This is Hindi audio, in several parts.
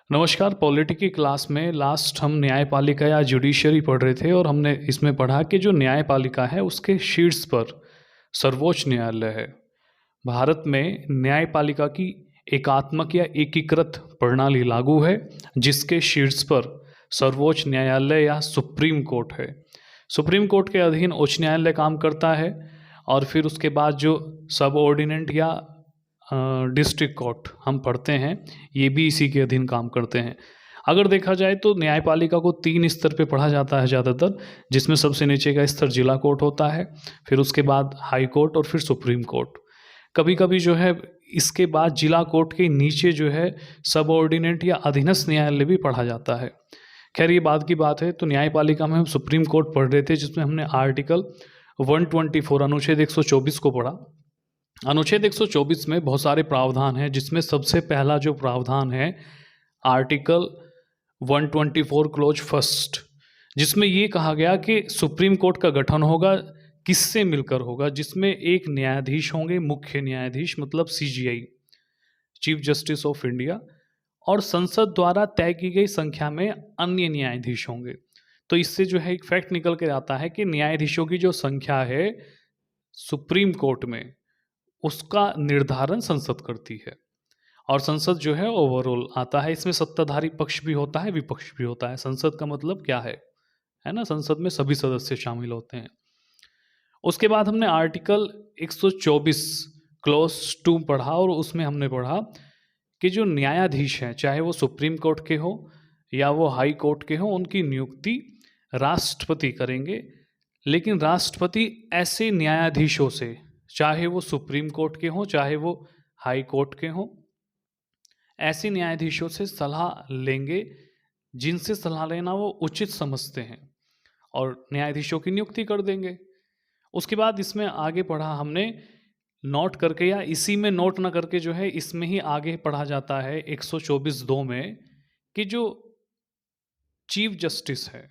नमस्कार। पॉलिटी की क्लास में लास्ट हम न्यायपालिका या जुडिशरी पढ़ रहे थे और हमने इसमें पढ़ा कि जो न्यायपालिका है उसके शीर्ष पर सर्वोच्च न्यायालय है। भारत में न्यायपालिका की एकात्मक या एकीकृत प्रणाली लागू है जिसके शीर्ष पर सर्वोच्च न्यायालय या सुप्रीम कोर्ट है। सुप्रीम कोर्ट के अधीन उच्च न्यायालय काम करता है और फिर उसके बाद जो सबऑर्डिनेट या डिस्ट्रिक्ट कोर्ट हम पढ़ते हैं ये भी इसी के अधीन काम करते हैं। अगर देखा जाए तो न्यायपालिका को 3 स्तर पे पढ़ा जाता है ज़्यादातर, जिसमें सबसे नीचे का स्तर जिला कोर्ट होता है, फिर उसके बाद हाई कोर्ट और फिर सुप्रीम कोर्ट। कभी कभी जो है इसके बाद जिला कोर्ट के नीचे जो है सबऑर्डिनेट या अधीनस्थ न्यायालय भी पढ़ा जाता है। खैर ये बाद की बात है। तो न्यायपालिका में हम सुप्रीम कोर्ट पढ़ रहे थे जिसमें हमने आर्टिकल 124 अनुच्छेद 124 को पढ़ा। अनुच्छेद 124 में बहुत सारे प्रावधान हैं जिसमें सबसे पहला जो प्रावधान है आर्टिकल 124 क्लोज फर्स्ट, जिसमें ये कहा गया कि सुप्रीम कोर्ट का गठन होगा किससे मिलकर होगा, जिसमें एक न्यायाधीश होंगे, मुख्य न्यायाधीश मतलब CGI, chief justice of India, और संसद द्वारा तय की गई संख्या में अन्य न्यायाधीश होंगे। तो इससे जो है एक फैक्ट निकल के आता है कि न्यायाधीशों की जो संख्या है सुप्रीम कोर्ट में उसका निर्धारण संसद करती है और संसद जो है ओवरऑल आता है। इसमें सत्ताधारी पक्ष भी होता है, विपक्ष भी होता है। संसद का मतलब क्या है ना, संसद में सभी सदस्य शामिल होते हैं। उसके बाद हमने आर्टिकल 124 क्लॉज 2 पढ़ा और उसमें हमने पढ़ा कि जो न्यायाधीश हैं चाहे वो सुप्रीम कोर्ट के हो या वो हाई कोर्ट के हो, उनकी नियुक्ति राष्ट्रपति करेंगे। लेकिन राष्ट्रपति ऐसे न्यायाधीशों से, चाहे वो सुप्रीम कोर्ट के हों चाहे वो हाई कोर्ट के हों, ऐसे न्यायाधीशों से सलाह लेंगे जिनसे सलाह लेना वो उचित समझते हैं और न्यायाधीशों की नियुक्ति कर देंगे। उसके बाद इसमें आगे पढ़ा हमने नोट करके या इसी में नोट ना करके, जो है इसमें ही आगे पढ़ा जाता है 124(2) में कि जो चीफ जस्टिस है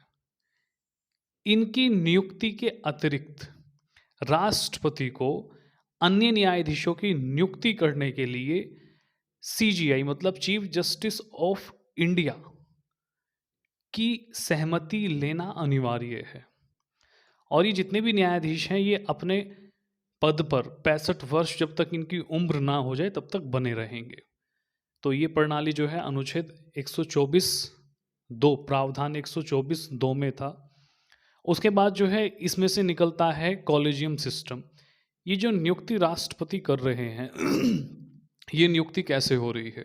इनकी नियुक्ति के अतिरिक्त राष्ट्रपति को अन्य न्यायाधीशों की नियुक्ति करने के लिए सीजीआई मतलब चीफ जस्टिस ऑफ इंडिया की सहमति लेना अनिवार्य है। और ये जितने भी न्यायाधीश हैं ये अपने पद पर 65 वर्ष जब तक इनकी उम्र ना हो जाए तब तक बने रहेंगे। तो ये प्रणाली जो है अनुच्छेद 124(2) प्रावधान 124(2) में था। उसके बाद जो है इसमें से निकलता है कॉलेजियम सिस्टम। ये जो नियुक्ति राष्ट्रपति कर रहे हैं ये नियुक्ति कैसे हो रही है,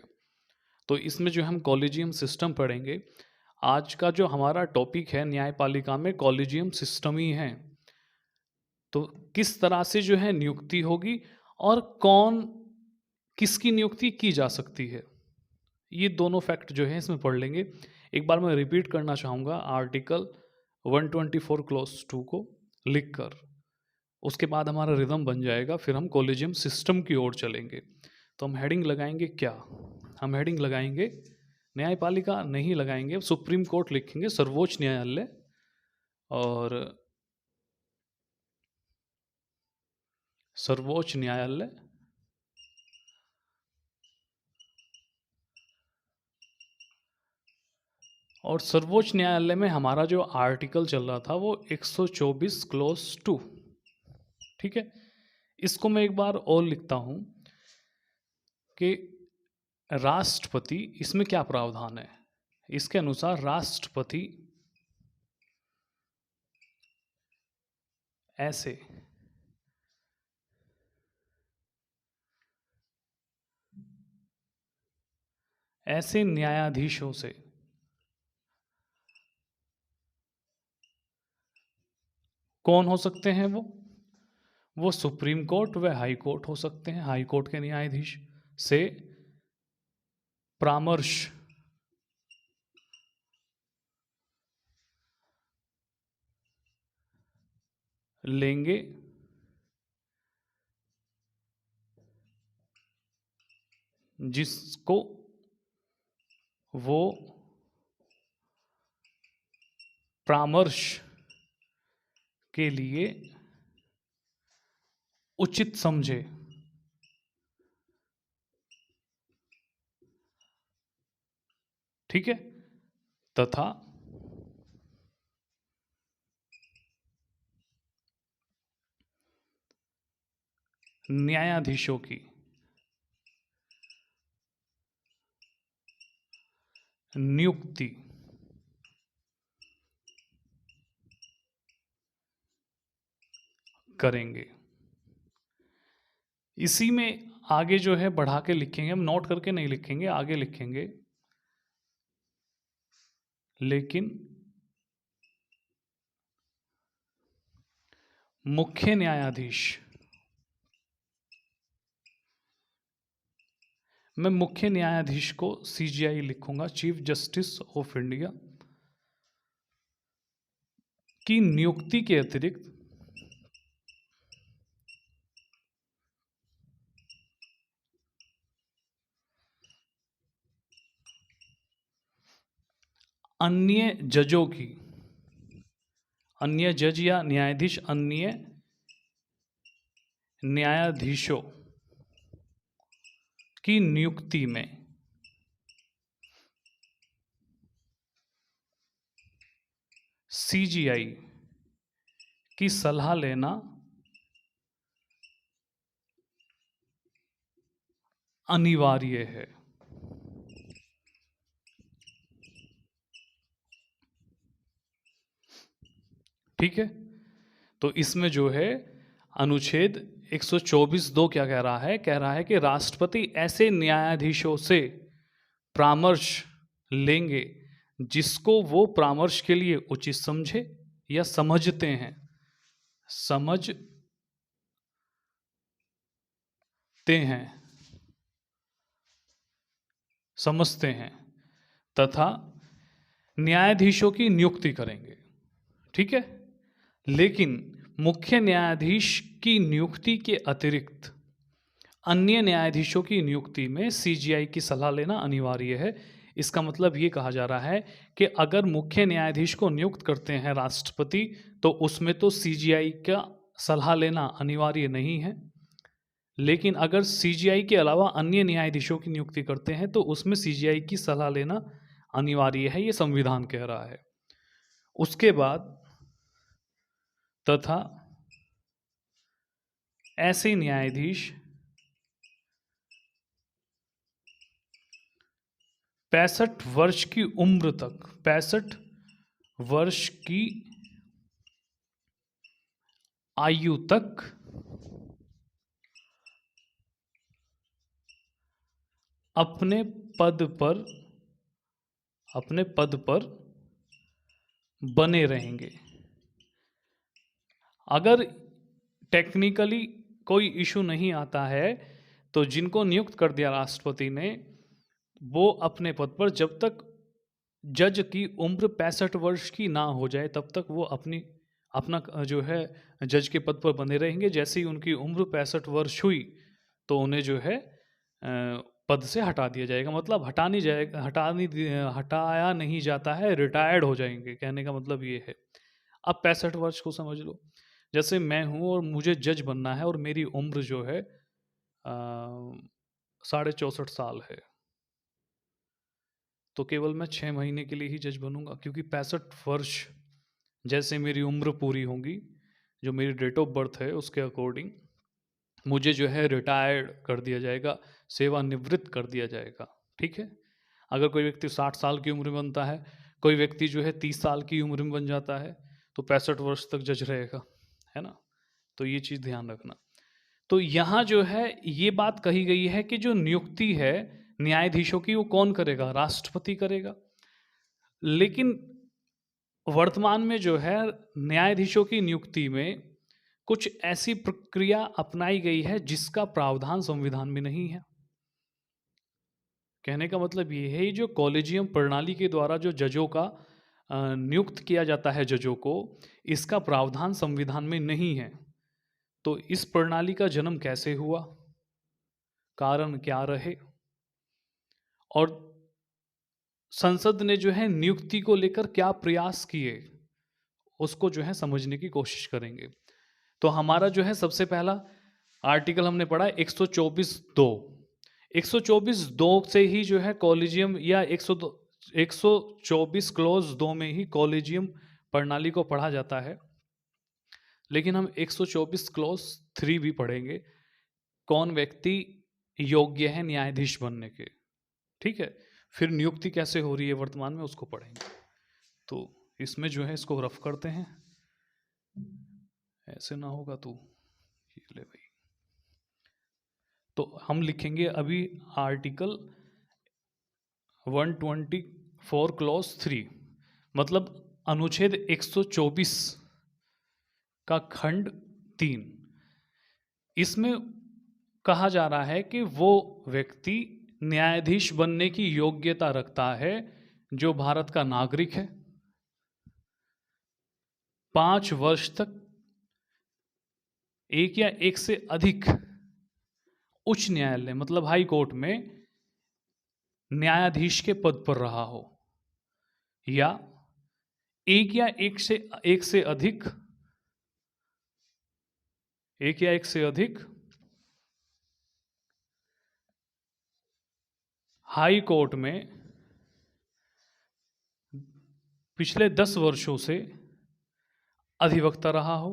तो इसमें जो हम कॉलेजियम सिस्टम पढ़ेंगे। आज का जो हमारा टॉपिक है न्यायपालिका में कॉलेजियम सिस्टम ही है। तो किस तरह से जो है नियुक्ति होगी और कौन किसकी नियुक्ति की जा सकती है, ये दोनों फैक्ट जो है इसमें पढ़ लेंगे। एक बार मैं रिपीट करना चाहूँगा आर्टिकल 124 क्लॉज 2 को लिखकर, उसके बाद हमारा रिदम बन जाएगा, फिर हम कॉलेजियम सिस्टम की ओर चलेंगे। तो हम हेडिंग लगाएंगे क्या, हम हेडिंग लगाएंगे न्यायपालिका नहीं लगाएंगे, सुप्रीम कोर्ट लिखेंगे, सर्वोच्च न्यायालय और सर्वोच्च न्यायालय और सर्वोच्च न्यायालय में हमारा जो आर्टिकल चल रहा था वो 124 क्लॉज 2। ठीक है, इसको मैं एक बार और लिखता हूं कि राष्ट्रपति, इसमें क्या प्रावधान है, इसके अनुसार राष्ट्रपति ऐसे न्यायाधीशों से कौन हो सकते हैं, वो सुप्रीम कोर्ट व हाई कोर्ट हो सकते हैं। हाई कोर्ट के न्यायाधीश से परामर्श लेंगे जिसको वो परामर्श के लिए उचित समझे। ठीक है, तथा न्यायाधीशों की नियुक्ति करेंगे। इसी में आगे जो है बढ़ा के लिखेंगे, हम नोट करके नहीं लिखेंगे, आगे लिखेंगे, लेकिन मुख्य न्यायाधीश, मैं मुख्य न्यायाधीश को सीजीआई लिखूंगा, चीफ जस्टिस ऑफ इंडिया की नियुक्ति के अतिरिक्त अन्य जजों की, अन्य जज या न्यायाधीश, अन्य न्यायाधीशों की नियुक्ति में सीजीआई की सलाह लेना अनिवार्य है। ठीक है, तो इसमें जो है अनुच्छेद 124(2) क्या कह रहा है? कह रहा है कि राष्ट्रपति ऐसे न्यायाधीशों से परामर्श लेंगे जिसको वो परामर्श के लिए उचित समझे या समझते हैं, समझते हैं तथा न्यायाधीशों की नियुक्ति करेंगे। ठीक है, लेकिन मुख्य न्यायाधीश की नियुक्ति के अतिरिक्त अन्य न्यायाधीशों की नियुक्ति में सीजीआई की सलाह लेना अनिवार्य है। इसका मतलब ये कहा जा रहा है कि अगर मुख्य न्यायाधीश को नियुक्त करते हैं राष्ट्रपति, तो उसमें तो सीजीआई का सलाह लेना अनिवार्य नहीं है, लेकिन अगर सीजीआई के अलावा अन्य न्यायाधीशों की नियुक्ति करते हैं तो उसमें सीजीआई की सलाह लेना अनिवार्य है, ये संविधान कह रहा है। उसके बाद तथा ऐसे न्यायाधीश 65 वर्ष की उम्र तक, 65 वर्ष की आयु तक अपने पद पर बने रहेंगे। अगर टेक्निकली कोई इशू नहीं आता है तो जिनको नियुक्त कर दिया राष्ट्रपति ने, वो अपने पद पर जब तक जज की उम्र 65 वर्ष की ना हो जाए तब तक वो अपना जो है जज के पद पर बने रहेंगे। जैसे ही उनकी उम्र 65 वर्ष हुई तो उन्हें जो है पद से हटा दिया जाएगा। मतलब हटाया नहीं जाता है, रिटायर्ड हो जाएंगे, कहने का मतलब ये है। अब 65 वर्ष को समझ लो, जैसे मैं हूँ और मुझे जज बनना है और मेरी उम्र जो है 64.5 साल है, तो केवल मैं 6 महीने के लिए ही जज बनूंगा, क्योंकि 65 वर्ष जैसे मेरी उम्र पूरी होगी, जो मेरी डेट ऑफ बर्थ है उसके अकॉर्डिंग मुझे जो है रिटायर्ड कर दिया जाएगा, सेवानिवृत्त कर दिया जाएगा। ठीक है, अगर कोई व्यक्ति 60 साल की उम्र में बनता है, कोई व्यक्ति जो है 30 साल की उम्र में बन जाता है, तो 65 वर्ष तक जज रहेगा, है ना। तो ये चीज़ ध्यान रखना। तो यहाँ जो है ये बात कही गई है कि जो नियुक्ति है न्यायाधीशों की वो कौन करेगा? राष्ट्रपति करेगा। लेकिन वर्तमान में जो है न्यायाधीशों की नियुक्ति में कुछ ऐसी प्रक्रिया अपनाई गई है जिसका प्रावधान संविधान में नहीं है। कहने का मतलब ये है, जो कॉलेजियम प्रणाली के द्वारा जो जजों का नियुक्त किया जाता है जजों को, इसका प्रावधान संविधान में नहीं है। तो इस प्रणाली का जन्म कैसे हुआ, कारण क्या रहे, और संसद ने जो है नियुक्ति को लेकर क्या प्रयास किए, उसको जो है समझने की कोशिश करेंगे। तो हमारा जो है सबसे पहला आर्टिकल हमने पढ़ा 124(2). 124(2) से ही जो है कॉलेजियम या 124 क्लॉज 2 में ही कॉलेजियम प्रणाली को पढ़ा जाता है, लेकिन हम 124 क्लॉज 3 भी पढ़ेंगे, कौन व्यक्ति योग्य है न्यायाधीश बनने के। ठीक है, फिर नियुक्ति कैसे हो रही है वर्तमान में उसको पढ़ेंगे। तो इसमें जो है इसको रफ करते हैं, ऐसे ना होगा तो ये ले भाई। तो हम लिखेंगे अभी आर्टिकल 124 क्लॉज 3, मतलब अनुच्छेद 124 का खंड 3। इसमें कहा जा रहा है कि वो व्यक्ति न्यायाधीश बनने की योग्यता रखता है जो भारत का नागरिक है, 5 वर्ष तक एक या एक से अधिक उच्च न्यायालय मतलब हाई कोर्ट में न्यायाधीश के पद पर रहा हो, या एक या एक से अधिक हाई कोर्ट में पिछले 10 वर्षों से अधिवक्ता रहा हो,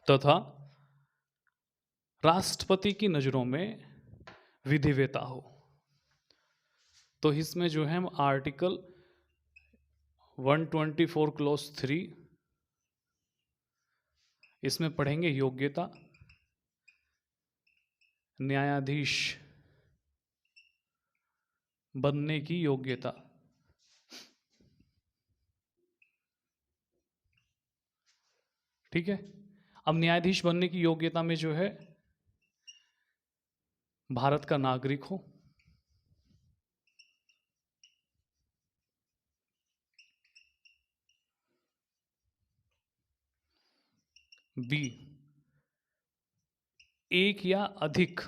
तथा राष्ट्रपति की नज़रों में विधिवेता हो। तो इसमें जो है हम आर्टिकल 124 क्लॉज 3 इसमें पढ़ेंगे योग्यता, न्यायाधीश बनने की योग्यता। ठीक है, अब न्यायाधीश बनने की योग्यता में जो है भारत का नागरिक हो, बी एक या अधिक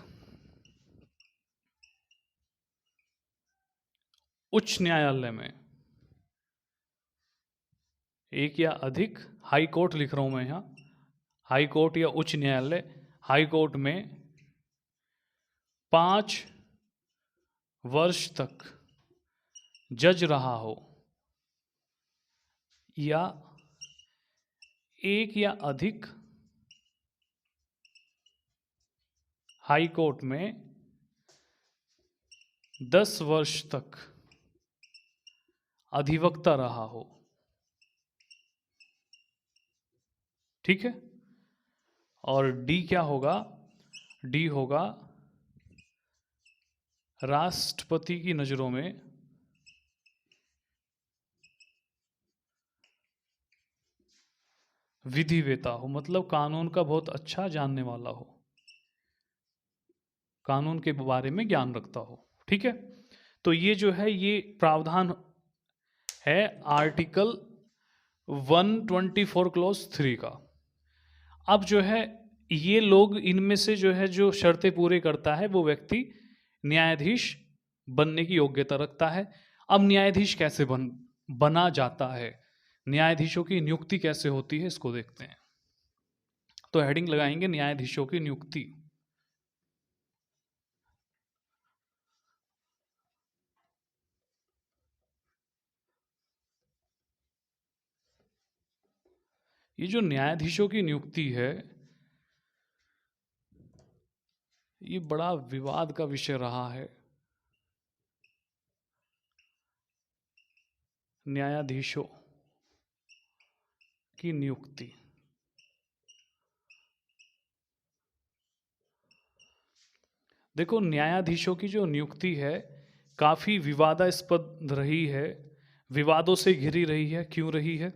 उच्च न्यायालय में, एक या अधिक हाई कोर्ट लिख रहा हूं मैं यहां, हाई कोर्ट या उच्च न्यायालय, हाई कोर्ट में 5 वर्ष तक जज रहा हो, या एक या अधिक हाई कोर्ट में 10 वर्ष तक अधिवक्ता रहा हो। ठीक है, और डी क्या होगा, डी होगा राष्ट्रपति की नजरों में विधिवेता हो, मतलब कानून का बहुत अच्छा जानने वाला हो, कानून के बारे में ज्ञान रखता हो। ठीक है, तो ये जो है ये प्रावधान है आर्टिकल 124 क्लॉज 3 का। अब जो है ये लोग, इनमें से जो है जो शर्तें पूरे करता है वो व्यक्ति न्यायाधीश बनने की योग्यता रखता है। अब न्यायाधीश कैसे बना जाता है, न्यायाधीशों की नियुक्ति कैसे होती है, इसको देखते हैं। तो हेडिंग लगाएंगे न्यायाधीशों की नियुक्ति। ये जो न्यायाधीशों की नियुक्ति है ये बड़ा विवाद का विषय रहा है। न्यायाधीशों की नियुक्ति, देखो न्यायाधीशों की जो नियुक्ति है काफी विवादास्पद रही है, विवादों से घिरी रही है। क्यों रही है?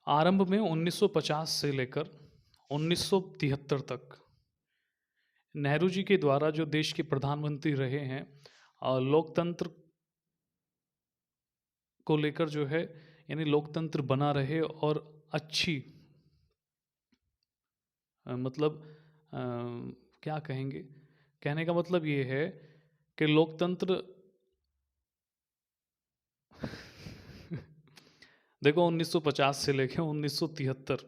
आरंभ में 1950 से लेकर 1973 तक नेहरू जी के द्वारा जो देश के प्रधानमंत्री रहे हैं, लोकतंत्र को लेकर जो है, यानी लोकतंत्र बना रहे और अच्छी मतलब क्या कहेंगे, कहने का मतलब ये है कि लोकतंत्र देखो 1950 से लेकर 1973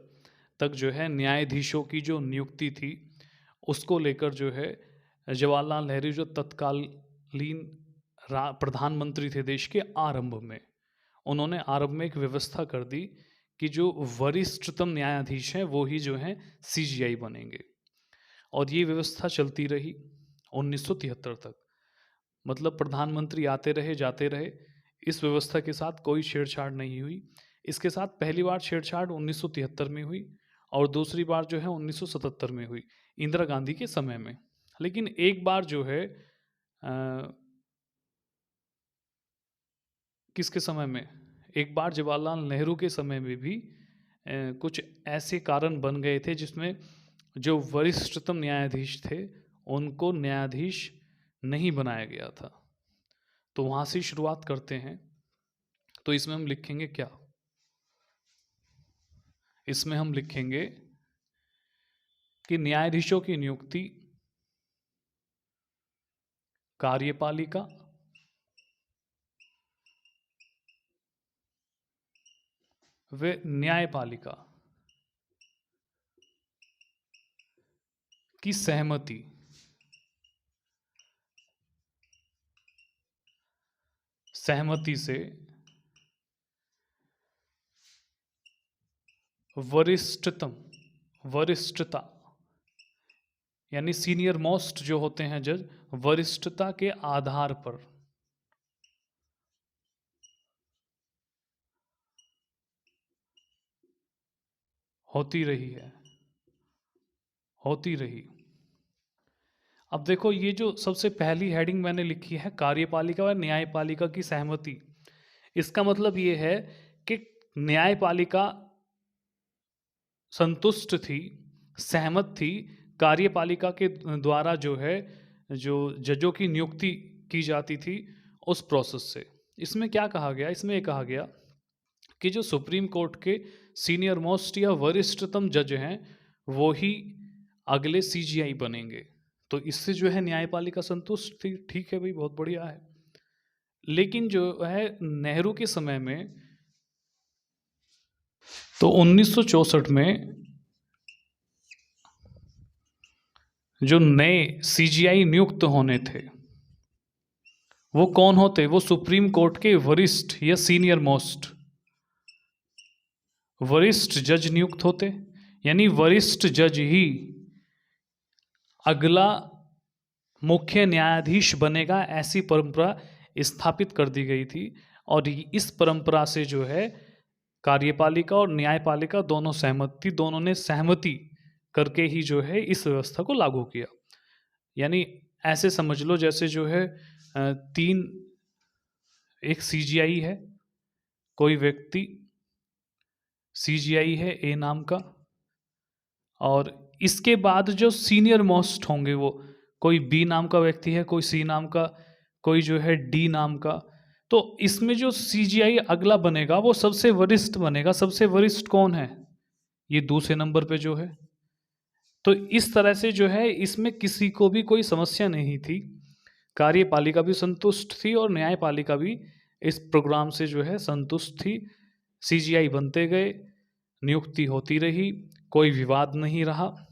तक जो है न्यायाधीशों की जो नियुक्ति थी उसको लेकर जो है जवाहरलाल नेहरू जो तत्कालीन प्रधानमंत्री थे देश के आरंभ में, उन्होंने आरंभ में एक व्यवस्था कर दी कि जो वरिष्ठतम न्यायाधीश हैं वो ही जो हैं सीजीआई बनेंगे, और ये व्यवस्था चलती रही 1973 तक। मतलब प्रधानमंत्री आते रहे जाते रहे, इस व्यवस्था के साथ कोई छेड़छाड़ नहीं हुई। इसके साथ पहली बार छेड़छाड़ 1973 में हुई और दूसरी बार जो है 1977 में हुई, इंदिरा गांधी के समय में। लेकिन एक बार जो है किसके समय में, एक बार जवाहरलाल नेहरू के समय में भी कुछ ऐसे कारण बन गए थे जिसमें जो वरिष्ठतम न्यायाधीश थे उनको न्यायाधीश नहीं बनाया गया था। तो वहाँ से शुरुआत करते हैं। तो इसमें हम लिखेंगे क्या, इसमें हम लिखेंगे कि न्यायाधीशों की नियुक्ति कार्यपालिका व न्यायपालिका की सहमति से वरिष्ठता यानी सीनियर मोस्ट जो होते हैं जज, वरिष्ठता के आधार पर होती रही। अब देखो, ये जो सबसे पहली हेडिंग मैंने लिखी है कार्यपालिका और न्यायपालिका की सहमति, इसका मतलब ये है कि न्यायपालिका संतुष्ट थी, सहमत थी कार्यपालिका के द्वारा जो है जो जजों की नियुक्ति की जाती थी उस प्रोसेस से। इसमें क्या कहा गया, इसमें ये कहा गया कि जो सुप्रीम कोर्ट के सीनियर मोस्ट या वरिष्ठतम जज हैं वो ही अगले सीजीआई बनेंगे। तो इससे जो है न्यायपालिका संतुष्ट थी, ठीक है भाई, बहुत बढ़िया है। लेकिन जो है नेहरू के समय में, तो 1964 में जो नए सीजीआई नियुक्त होने थे वो कौन होते, वो सुप्रीम कोर्ट के वरिष्ठ या सीनियर मोस्ट वरिष्ठ जज नियुक्त होते। यानी वरिष्ठ जज ही अगला मुख्य न्यायाधीश बनेगा, ऐसी परंपरा स्थापित कर दी गई थी। और इस परंपरा से जो है कार्यपालिका और न्यायपालिका दोनों सहमत थी, दोनों ने सहमति करके ही जो है इस व्यवस्था को लागू किया। यानी ऐसे समझ लो जैसे जो है तीन, एक सीजीआई है, कोई व्यक्ति सीजीआई है ए नाम का, और इसके बाद जो सीनियर मोस्ट होंगे वो कोई बी नाम का व्यक्ति है, कोई सी नाम का, कोई जो है डी नाम का। तो इसमें जो सीजीआई अगला बनेगा वो सबसे वरिष्ठ बनेगा। सबसे वरिष्ठ कौन है, ये दूसरे नंबर पे जो है। तो इस तरह से जो है इसमें किसी को भी कोई समस्या नहीं थी, कार्यपालिका भी संतुष्ट थी और न्यायपालिका भी इस प्रोग्राम से जो है संतुष्ट थी। सीजीआई बनते गए, नियुक्ति होती रही, कोई विवाद नहीं रहा।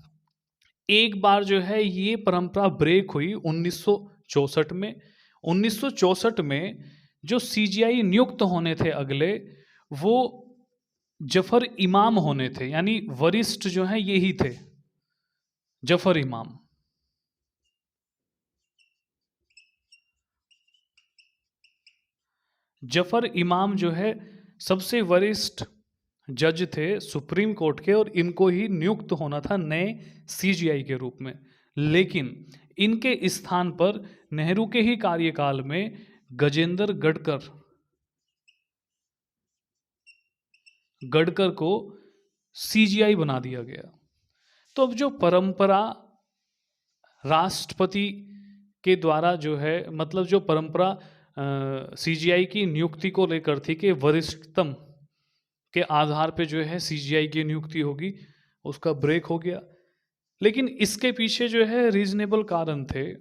एक बार जो है ये परंपरा ब्रेक हुई 1964 में। 1964 में जो सीजीआई नियुक्त होने थे अगले, वो जफर इमाम होने थे। यानी वरिष्ठ जो है यही थे, जफर इमाम। जफर इमाम जो है सबसे वरिष्ठ जज थे सुप्रीम कोर्ट के, और इनको ही नियुक्त होना था नए सीजीआई के रूप में। लेकिन इनके स्थान पर नेहरू के ही कार्यकाल में गजेंद्र गडकर को सीजीआई बना दिया गया। तो अब जो परंपरा राष्ट्रपति के द्वारा जो है, मतलब जो परंपरा सीजीआई की नियुक्ति को लेकर थी कि वरिष्ठतम के आधार पे जो है सीजीआई की नियुक्ति होगी, उसका ब्रेक हो गया। लेकिन इसके पीछे जो है रीजनेबल कारण थे।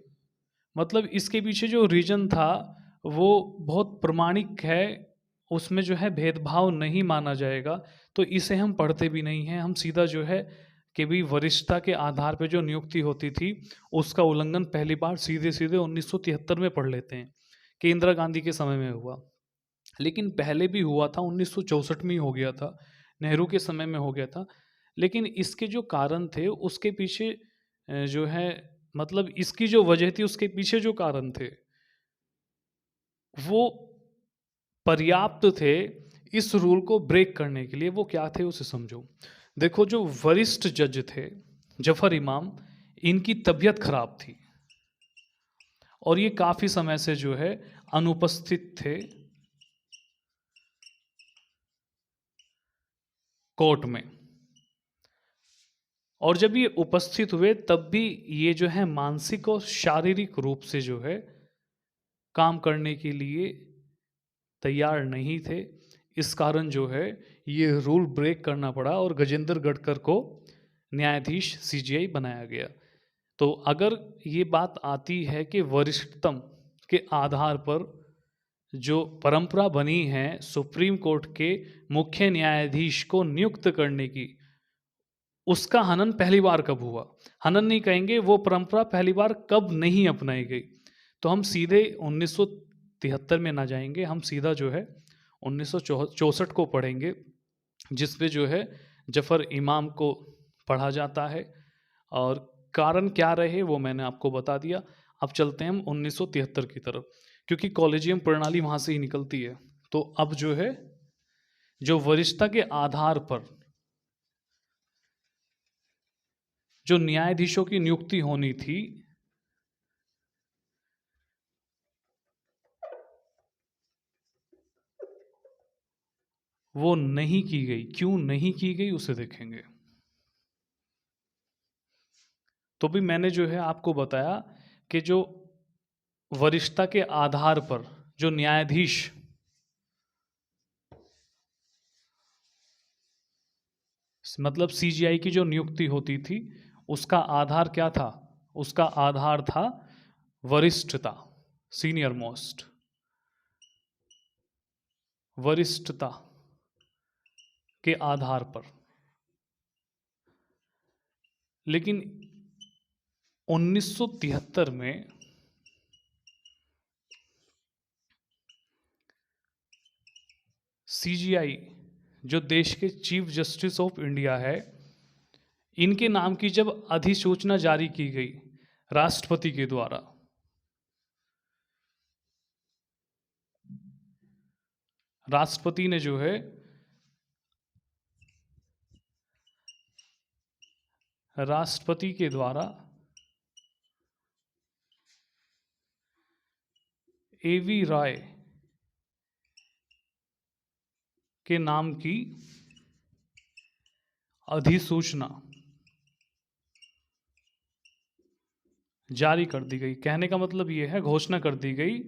मतलब इसके पीछे जो रीजन था वो बहुत प्रमाणिक है, उसमें जो है भेदभाव नहीं माना जाएगा। तो इसे हम पढ़ते भी नहीं हैं, हम सीधा जो है कि भी वरिष्ठता के आधार पे जो नियुक्ति होती थी उसका उल्लंघन पहली बार सीधे सीधे 1973 में पढ़ लेते हैं कि इंदिरा गांधी के समय में हुआ, लेकिन पहले भी हुआ था, 1964 में ही हो गया था, नेहरू के समय में हो गया था। लेकिन इसके जो कारण थे उसके पीछे जो है, मतलब इसकी जो वजह थी उसके पीछे जो कारण थे वो पर्याप्त थे इस रूल को ब्रेक करने के लिए। वो क्या थे उसे समझो। देखो, जो वरिष्ठ जज थे जफर इमाम, इनकी तबीयत खराब थी और ये काफी समय से जो है अनुपस्थित थे कोर्ट में। और जब ये उपस्थित हुए तब भी ये जो है मानसिक और शारीरिक रूप से जो है काम करने के लिए तैयार नहीं थे। इस कारण जो है ये रूल ब्रेक करना पड़ा और गजेंद्र गढ़कर को न्यायाधीश सीजीआई बनाया गया। तो अगर ये बात आती है कि वरिष्ठतम के आधार पर जो परंपरा बनी है सुप्रीम कोर्ट के मुख्य न्यायाधीश को नियुक्त करने की, उसका हनन पहली बार कब हुआ? हनन नहीं कहेंगे, वो परंपरा पहली बार कब नहीं अपनाई गई? तो हम सीधे 1973 में ना जाएंगे, हम सीधा जो है 1964 को पढ़ेंगे, जिसपे जो है जफर इमाम को पढ़ा जाता है। और कारण क्या रहे वो मैंने आपको बता दिया। अब चलते हैं हम 1973 की तरफ, क्योंकि कॉलेजियम प्रणाली वहां से ही निकलती है। तो अब जो है जो वरिष्ठता के आधार पर जो न्यायाधीशों की नियुक्ति होनी थी, वो नहीं की गई। क्यों नहीं की गई उसे देखेंगे। तो भी मैंने जो है आपको बताया कि जो वरिष्ठता के आधार पर जो न्यायाधीश, मतलब सीजीआई की जो नियुक्ति होती थी, उसका आधार क्या था? उसका आधार था वरिष्ठता, सीनियर मोस्ट, वरिष्ठता के आधार पर। लेकिन 1973 में सीजीआई जो देश के चीफ जस्टिस ऑफ इंडिया है, इनके नाम की जब अधिसूचना जारी की गई राष्ट्रपति के द्वारा, राष्ट्रपति ने जो है राष्ट्रपति के द्वारा एवी राय के नाम की अधिसूचना जारी कर दी गई। कहने का मतलब यह है, घोषणा कर दी गई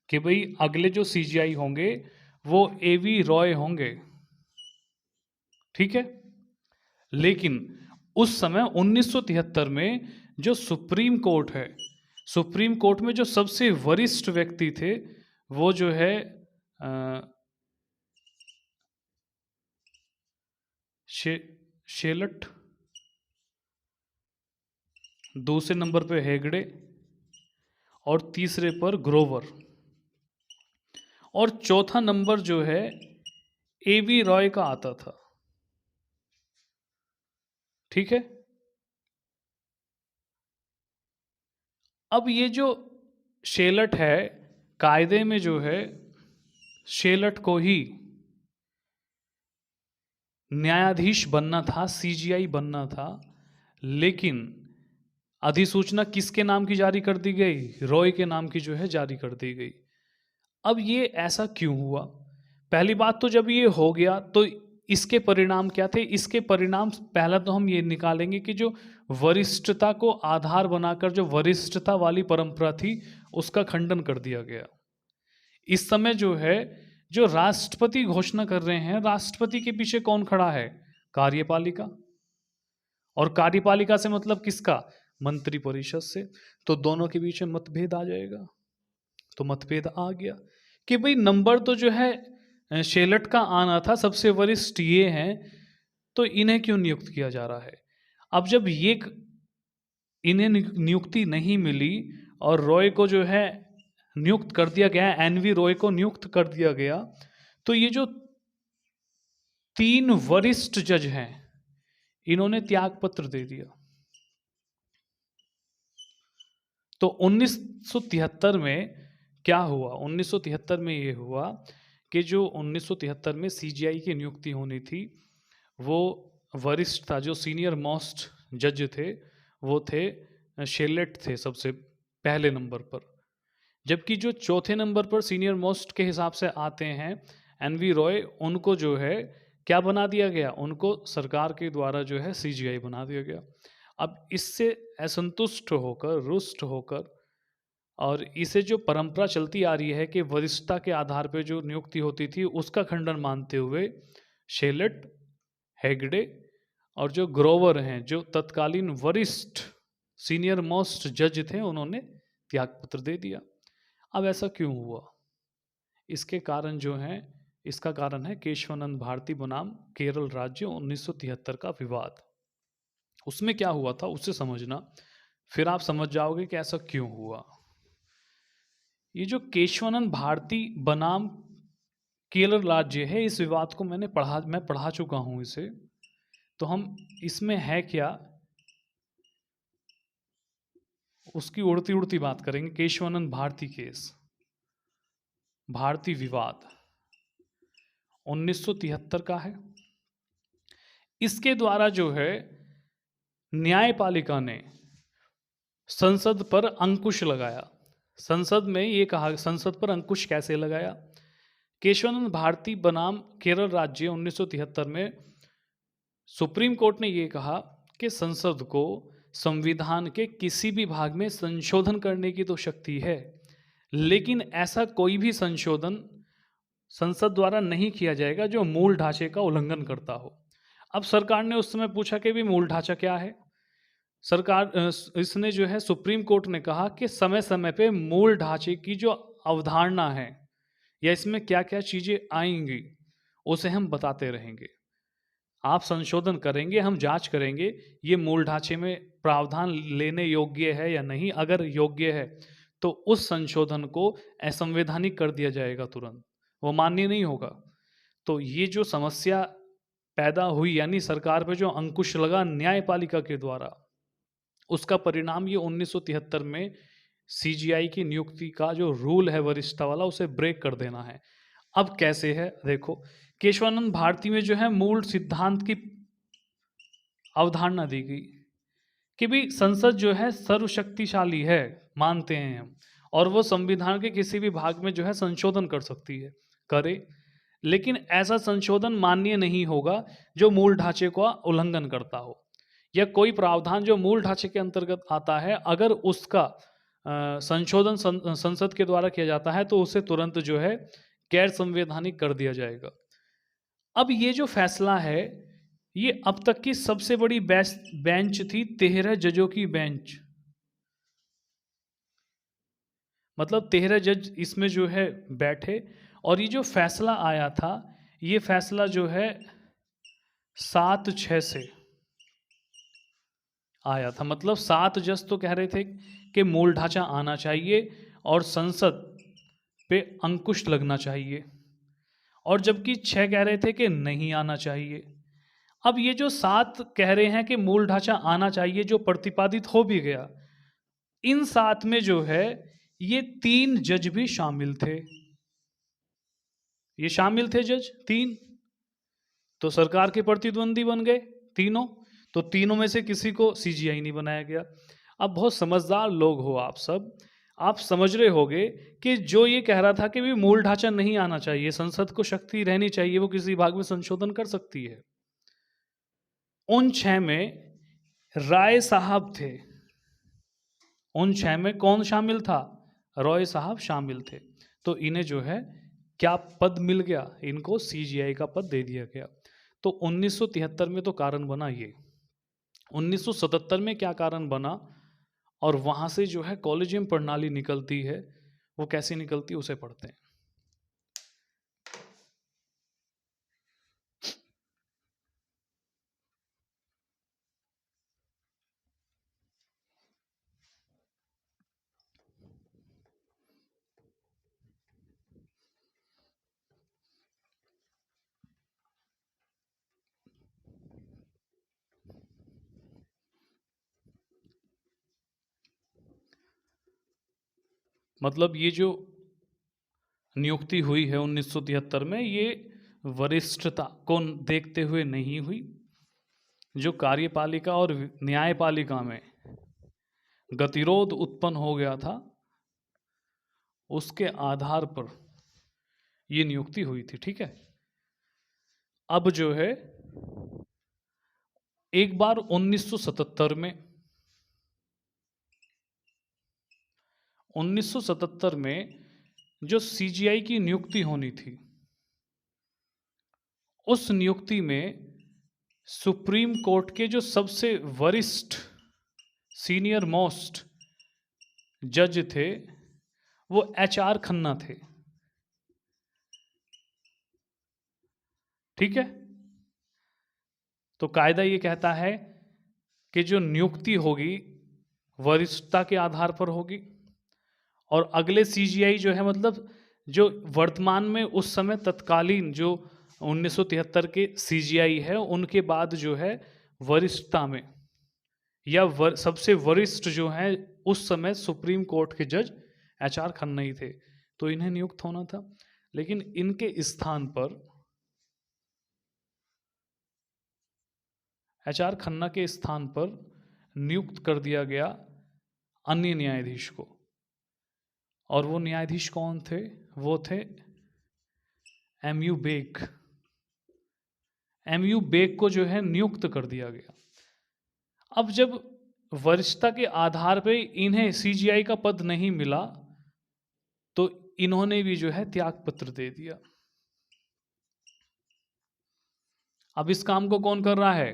कि भाई अगले जो सीजीआई होंगे वो एवी रॉय होंगे। ठीक है। लेकिन उस समय 1973 में जो सुप्रीम कोर्ट है, सुप्रीम कोर्ट में जो सबसे वरिष्ठ व्यक्ति थे वो जो है शेलट, दूसरे नंबर पे हेगड़े और तीसरे पर ग्रोवर, और चौथा नंबर जो है एवी रॉय का आता था। ठीक है। अब ये जो शेलट है, कायदे में जो है शेलट को ही न्यायाधीश बनना था, सीजीआई बनना था। लेकिन अधिसूचना किसके नाम की जारी कर दी गई? रॉय के नाम की जो है जारी कर दी गई। अब ये ऐसा क्यों हुआ? पहली बात तो जब ये हो गया तो इसके परिणाम क्या थे? इसके परिणाम पहला तो हम ये निकालेंगे कि जो वरिष्ठता को आधार बनाकर जो वरिष्ठता वाली परंपरा थी उसका खंडन कर दिया गया। इस समय जो है जो राष्ट्रपति घोषणा कर रहे हैं, राष्ट्रपति के पीछे कौन खड़ा है? कार्यपालिका। और कार्यपालिका से मतलब किसका? मंत्री परिषद से। तो दोनों के बीच में मतभेद आ जाएगा। तो मतभेद आ गया कि भाई नंबर तो जो है शेलट का आना था, सबसे वरिष्ठ ये हैं, तो इन्हें क्यों नियुक्त किया जा रहा है? अब जब इन्हें नियुक्ति नहीं मिली और रॉय को जो है नियुक्त कर दिया गया, एनवी रॉय को नियुक्त कर दिया गया। तो ये जो 3 वरिष्ठ जज हैं, इन्होंने त्याग पत्र दे दिया। तो 1973 में क्या हुआ? 1973 में ये हुआ कि जो 1973 में सीजीआई की नियुक्ति होनी थी, वो वरिष्ठ था, जो सीनियर मोस्ट जज थे, वो थे शेलेट थे सबसे पहले नंबर पर। जबकि जो चौथे नंबर पर सीनियर मोस्ट के हिसाब से आते हैं एनवी रॉय, उनको जो है क्या बना दिया गया? उनको सरकार के द्वारा जो है सीजीआई बना दिया गया। अब इससे असंतुष्ट होकर, रुष्ट होकर, और इसे जो परंपरा चलती आ रही है कि वरिष्ठता के आधार पर जो नियुक्ति होती थी, उसका खंडन मानते हुए शेलेट, हेगड़े और जो ग्रोवर हैं, जो तत्कालीन वरिष्ठ सीनियर मोस्ट जज थे, उन्होंने त्यागपत्र दे दिया। अब ऐसा क्यों हुआ? इसके कारण जो हैं, इसका कारण है केशवानंद भारती बनाम केरल राज्य 1973 का विवाद। उसमें क्या हुआ था उसे समझना, फिर आप समझ जाओगे कि ऐसा क्यों हुआ। ये जो केशवानंद भारती बनाम केरल राज्य है, इस विवाद को मैं पढ़ा चुका हूं इसे। तो हम इसमें है क्या, उसकी उड़ती उड़ती बात करेंगे। केशवानंद भारती केस, भारती विवाद 1973 का है। इसके द्वारा जो है न्यायपालिका ने संसद पर अंकुश लगाया। संसद में ये कहा, संसद पर अंकुश कैसे लगाया? केशवानंद भारती बनाम केरल राज्य 1973 में सुप्रीम कोर्ट ने ये कहा कि संसद को संविधान के किसी भी भाग में संशोधन करने की तो शक्ति है, लेकिन ऐसा कोई भी संशोधन संसद द्वारा नहीं किया जाएगा जो मूल ढांचे का उल्लंघन करता हो। अब सरकार ने उस समय पूछा कि भी मूल ढांचा क्या है? सरकार इसने जो है, सुप्रीम कोर्ट ने कहा कि समय समय पे मूल ढांचे की जो अवधारणा है या इसमें क्या क्या चीजें आएंगी, उसे हम बताते रहेंगे। आप संशोधन करेंगे, हम जांच करेंगे ये मूल ढांचे में प्रावधान लेने योग्य है या नहीं। अगर योग्य है तो उस संशोधन को असंवैधानिक कर दिया जाएगा तुरंत, वो मान्य नहीं होगा। तो ये जो समस्या पैदा हुई, यानी सरकार पे जो अंकुश लगा न्यायपालिका के द्वारा, उसका परिणाम ये 1973 में सीजीआई की नियुक्ति का जो रूल है वरिष्ठता वाला, उसे ब्रेक कर देना है। अब कैसे है देखो, केशवानंद भारती में जो है मूल सिद्धांत की अवधारणा दी गई कि भी संसद जो है सर्वशक्तिशाली है, मानते हैं हम, और वो संविधान के किसी भी भाग में जो है संशोधन कर सकती है, करे, लेकिन ऐसा संशोधन मान्य नहीं होगा जो मूल ढांचे का उल्लंघन करता हो, या कोई प्रावधान जो मूल ढांचे के अंतर्गत आता है, अगर उसका संशोधन संसद के द्वारा किया जाता है तो उसे तुरंत जो है गैर संवैधानिक कर दिया जाएगा। अब ये जो फैसला है, ये अब तक की सबसे बड़ी बेंच थी, 13 जजों की बेंच। मतलब 13 जज इसमें जो है बैठे, और ये जो फैसला आया था, ये फैसला जो है 7-6 से आया था। मतलब 7 जज तो कह रहे थे कि मूल ढांचा आना चाहिए और संसद पे अंकुश लगना चाहिए, और जबकि 6 कह रहे थे कि नहीं आना चाहिए। अब ये जो 7 कह रहे हैं कि मूल ढांचा आना चाहिए, जो प्रतिपादित हो भी गया, इन 7 में जो है ये 3 जज भी शामिल थे। ये शामिल थे जज 3, तो सरकार के प्रतिद्वंदी बन गए तीनों। तो तीनों में से किसी को सीजीआई नहीं बनाया गया। अब बहुत समझदार लोग हो आप सब, आप समझ रहे होगे कि जो ये कह रहा था कि भी मूल ढांचा नहीं आना चाहिए, संसद को शक्ति रहनी चाहिए, वो किसी भाग में संशोधन कर सकती है, उन 6 में राय साहब थे। उन 6 में कौन शामिल था? रॉय साहब शामिल थे। तो इन्हें जो है क्या पद मिल गया? इनको सीजीआई का पद दे दिया गया। तो 1973 में तो कारण बना ये। 1977 में क्या कारण बना, और वहां से जो है कॉलेजियम प्रणाली निकलती है, वो कैसे निकलती है उसे पढ़ते हैं। मतलब ये जो नियुक्ति हुई है 1973 में, ये वरिष्ठता को देखते हुए नहीं हुई। जो कार्यपालिका और न्यायपालिका में गतिरोध उत्पन्न हो गया था, उसके आधार पर ये नियुक्ति हुई थी। ठीक है। अब जो है एक बार 1977 में 1977 में जो सीजीआई की नियुक्ति होनी थी, उस नियुक्ति में सुप्रीम कोर्ट के जो सबसे वरिष्ठ सीनियर मोस्ट जज थे, वो HR खन्ना थे। ठीक है। तो कायदा ये कहता है कि जो नियुक्ति होगी वरिष्ठता के आधार पर होगी, और अगले सीजीआई जो है, मतलब जो वर्तमान में उस समय तत्कालीन जो 1973 के सीजीआई है, उनके बाद जो है वरिष्ठता में या सबसे वरिष्ठ जो है उस समय सुप्रीम कोर्ट के जज HR खन्ना ही थे, तो इन्हें नियुक्त होना था। लेकिन इनके स्थान पर HR खन्ना के स्थान पर नियुक्त कर दिया गया अन्य न्यायाधीश को। और वो न्यायाधीश कौन थे? वो थे MU बेग। MU बेग को जो है नियुक्त कर दिया गया। अब जब वरिष्ठता के आधार पे इन्हें सीजीआई का पद नहीं मिला, तो इन्होंने भी जो है त्याग पत्र दे दिया। अब इस काम को कौन कर रहा है?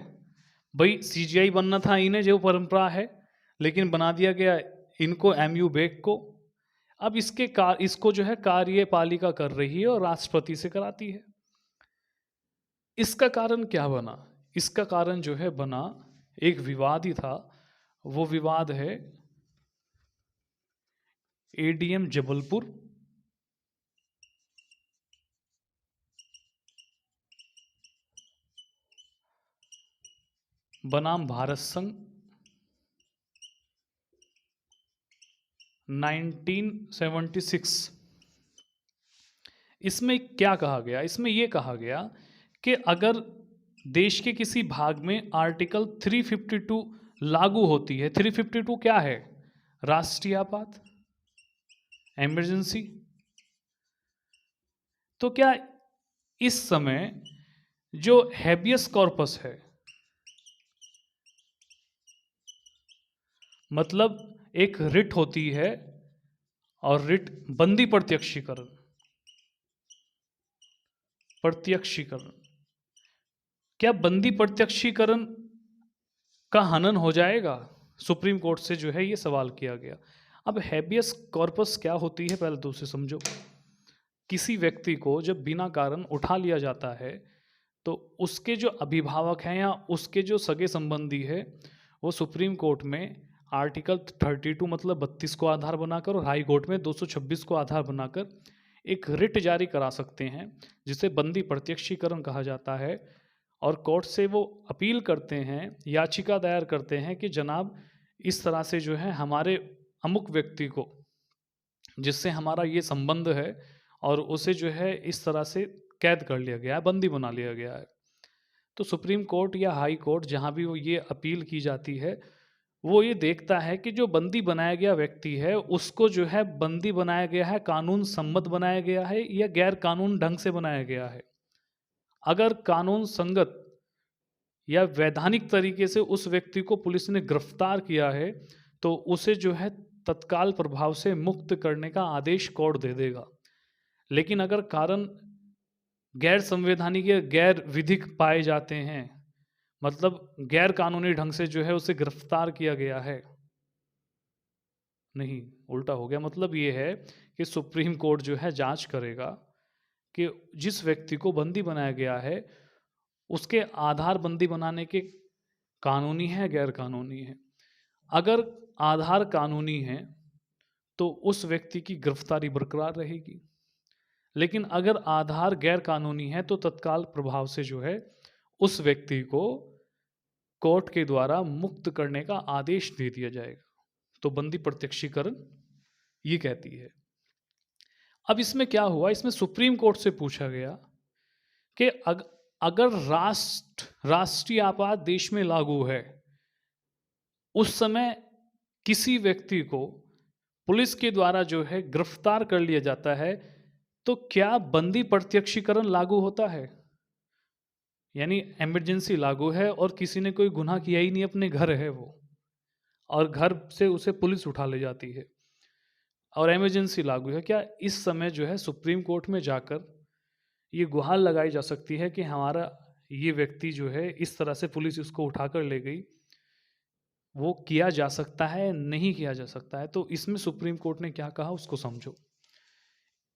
भाई सीजीआई बनना था इन्हें, जो परंपरा है, लेकिन बना दिया गया इनको, MU बेग को। अब इसको जो है कार्यपालिका कर रही है और राष्ट्रपति से कराती है। इसका कारण क्या बना? इसका कारण जो है बना, एक विवाद ही था। वो विवाद है ADM जबलपुर बनाम भारत संघ 1976। इसमें क्या कहा गया? इसमें यह कहा गया कि अगर देश के किसी भाग में आर्टिकल 352 लागू होती है। 352 क्या है? राष्ट्रीय आपात, इमरजेंसी। तो क्या इस समय जो हैबियस कॉर्पस है, मतलब एक रिट होती है, और रिट बंदी प्रत्यक्षीकरण, क्या बंदी प्रत्यक्षीकरण का हनन हो जाएगा? सुप्रीम कोर्ट से जो है ये सवाल किया गया। अब हैबियस कॉर्पस क्या होती है, पहले तो उसे समझो। किसी व्यक्ति को जब बिना कारण उठा लिया जाता है, तो उसके जो अभिभावक हैं या उसके जो सगे संबंधी है, वो सुप्रीम कोर्ट में आर्टिकल 32 मतलब 32 को आधार बनाकर, और हाई कोर्ट में 226 को आधार बनाकर एक रिट जारी करा सकते हैं, जिसे बंदी प्रत्यक्षीकरण कहा जाता है। और कोर्ट से वो अपील करते हैं, याचिका दायर करते हैं कि जनाब, इस तरह से जो है हमारे अमुक व्यक्ति को, जिससे हमारा ये संबंध है, और उसे जो है इस तरह से कैद कर लिया गया है, बंदी बना लिया गया है। तो सुप्रीम कोर्ट या हाई कोर्ट, जहाँ भी वो ये अपील की जाती है, वो ये देखता है कि जो बंदी बनाया गया व्यक्ति है, उसको जो है बंदी बनाया गया है, कानून सम्मत बनाया गया है या गैर कानून ढंग से बनाया गया है। अगर कानून संगत या वैधानिक तरीके से उस व्यक्ति को पुलिस ने गिरफ्तार किया है, तो उसे जो है तत्काल प्रभाव से मुक्त करने का आदेश कोर्ट दे देगा। लेकिन अगर कारण गैर संवैधानिक या गैर विधिक पाए जाते हैं, मतलब गैर कानूनी ढंग से जो है उसे गिरफ्तार किया गया है, नहीं, उल्टा हो गया। मतलब ये है कि सुप्रीम कोर्ट जो है जांच करेगा कि जिस व्यक्ति को बंदी बनाया गया है, उसके आधार बंदी बनाने के कानूनी है, गैर कानूनी है। अगर आधार कानूनी है तो उस व्यक्ति की गिरफ्तारी बरकरार रहेगी, लेकिन अगर आधार गैर कानूनी है तो तत्काल प्रभाव से जो है उस व्यक्ति को कोर्ट के द्वारा मुक्त करने का आदेश दे दिया जाएगा। तो बंदी प्रत्यक्षीकरण ये कहती है। अब इसमें क्या हुआ, इसमें सुप्रीम कोर्ट से पूछा गया कि अगर राष्ट्रीय आपात देश में लागू है, उस समय किसी व्यक्ति को पुलिस के द्वारा जो है गिरफ्तार कर लिया जाता है, तो क्या बंदी प्रत्यक्षीकरण लागू होता है? यानी इमरजेंसी लागू है और किसी ने कोई गुनाह किया ही नहीं, अपने घर है वो, और घर से उसे पुलिस उठा ले जाती है और इमरजेंसी लागू है, क्या इस समय जो है सुप्रीम कोर्ट में जाकर ये गुहार लगाई जा सकती है कि हमारा ये व्यक्ति जो है इस तरह से पुलिस इसको उठाकर ले गई, वो किया जा सकता है, नहीं किया जा सकता है? तो इसमें सुप्रीम कोर्ट ने क्या कहा उसको समझो।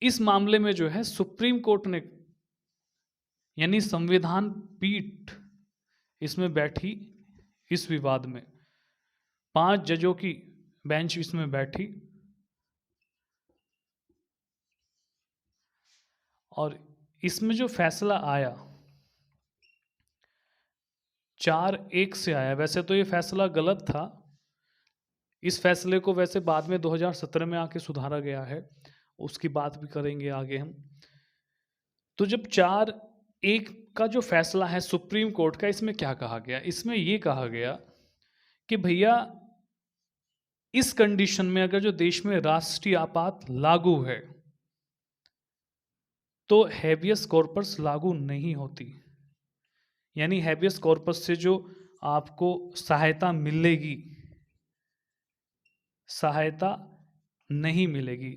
इस मामले में जो है सुप्रीम कोर्ट ने, यानी संविधान पीठ इसमें बैठी, इस विवाद में 5 जजों की बेंच इसमें बैठी और इसमें जो फैसला आया 4-1 से आया। वैसे तो ये फैसला गलत था, इस फैसले को वैसे बाद में 2017 में आके सुधारा गया है, उसकी बात भी करेंगे आगे हम। तो जब 4-1 का जो फैसला है सुप्रीम कोर्ट का, इसमें क्या कहा गया? इसमें ये कहा गया कि भैया इस कंडीशन में अगर जो देश में राष्ट्रीय आपात लागू है तो हैबियस कॉर्पस लागू नहीं होती। यानी हैबियस कॉर्पस से जो आपको सहायता मिलेगी, सहायता नहीं मिलेगी।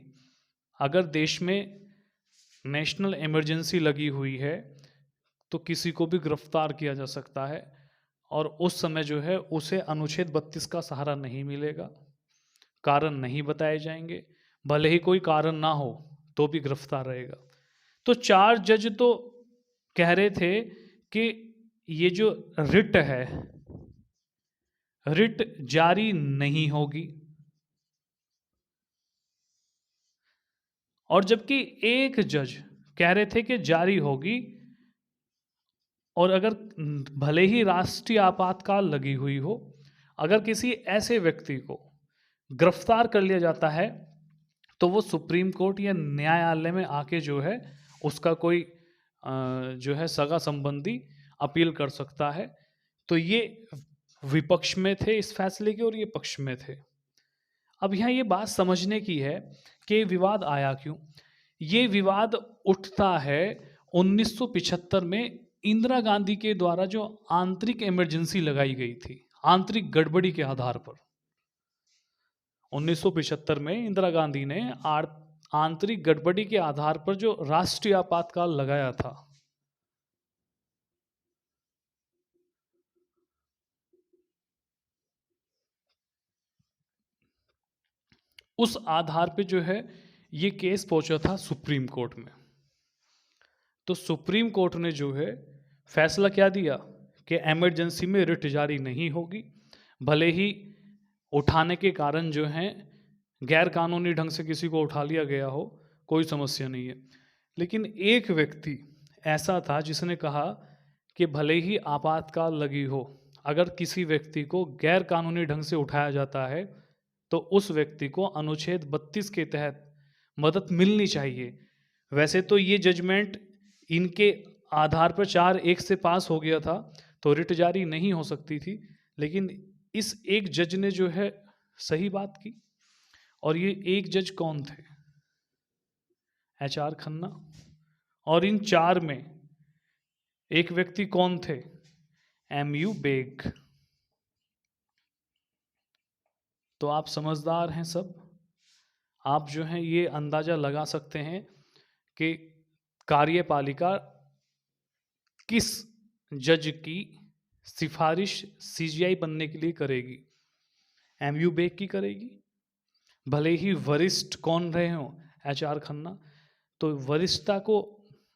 अगर देश में नेशनल इमरजेंसी लगी हुई है तो किसी को भी गिरफ्तार किया जा सकता है और उस समय जो है उसे अनुच्छेद 32 का सहारा नहीं मिलेगा, कारण नहीं बताए जाएंगे, भले ही कोई कारण ना हो तो भी गिरफ्तार रहेगा। तो 4 जज तो कह रहे थे कि ये जो रिट है, रिट जारी नहीं होगी, और जबकि एक जज कह रहे थे कि जारी होगी, और अगर भले ही राष्ट्रीय आपातकाल लगी हुई हो, अगर किसी ऐसे व्यक्ति को गिरफ्तार कर लिया जाता है तो वो सुप्रीम कोर्ट या न्यायालय में आके जो है उसका कोई जो है सगा संबंधी अपील कर सकता है। तो ये विपक्ष में थे इस फैसले के और ये पक्ष में थे। अब यहाँ ये बात समझने की है कि विवाद आया क्यों। ये विवाद उठता है 1975 में इंदिरा गांधी के द्वारा जो आंतरिक इमरजेंसी लगाई गई थी, आंतरिक गड़बड़ी के आधार पर। 1975 में इंदिरा गांधी ने आंतरिक गड़बड़ी के आधार पर जो राष्ट्रीय आपातकाल लगाया था, उस आधार पे जो है ये केस पहुंचा था सुप्रीम कोर्ट में। तो सुप्रीम कोर्ट ने जो है फैसला क्या दिया कि इमरजेंसी में रिट जारी नहीं होगी, भले ही उठाने के कारण जो हैं गैर कानूनी ढंग से किसी को उठा लिया गया हो, कोई समस्या नहीं है। लेकिन एक व्यक्ति ऐसा था जिसने कहा कि भले ही आपातकाल लगी हो, अगर किसी व्यक्ति को गैर कानूनी ढंग से उठाया जाता है तो उस व्यक्ति को अनुच्छेद 32 के तहत मदद मिलनी चाहिए। वैसे तो ये जजमेंट इनके आधार पर 4-1 से पास हो गया था, तो रिट जारी नहीं हो सकती थी, लेकिन इस एक जज ने जो है सही बात की। और ये एक जज कौन थे? HR खन्ना। और इन 4 में एक व्यक्ति कौन थे? MU बेग। तो आप समझदार हैं सब, आप जो हैं ये अंदाजा लगा सकते हैं कि कार्यपालिका किस जज की सिफारिश CJI बनने के लिए करेगी। MU बेग की करेगी, भले ही वरिष्ठ कौन रहे हों, HR खन्ना। तो वरिष्ठता को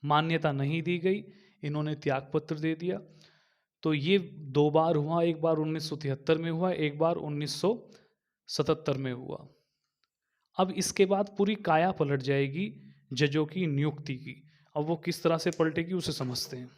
मान्यता नहीं दी गई, इन्होंने त्यागपत्र दे दिया। तो ये 2 बार हुआ, एक बार 1973 में हुआ, एक बार 1977 में हुआ। अब इसके बाद पूरी काया पलट जाएगी जजों की नियुक्ति की। अब वो किस तरह से पलटेगी उसे समझते हैं।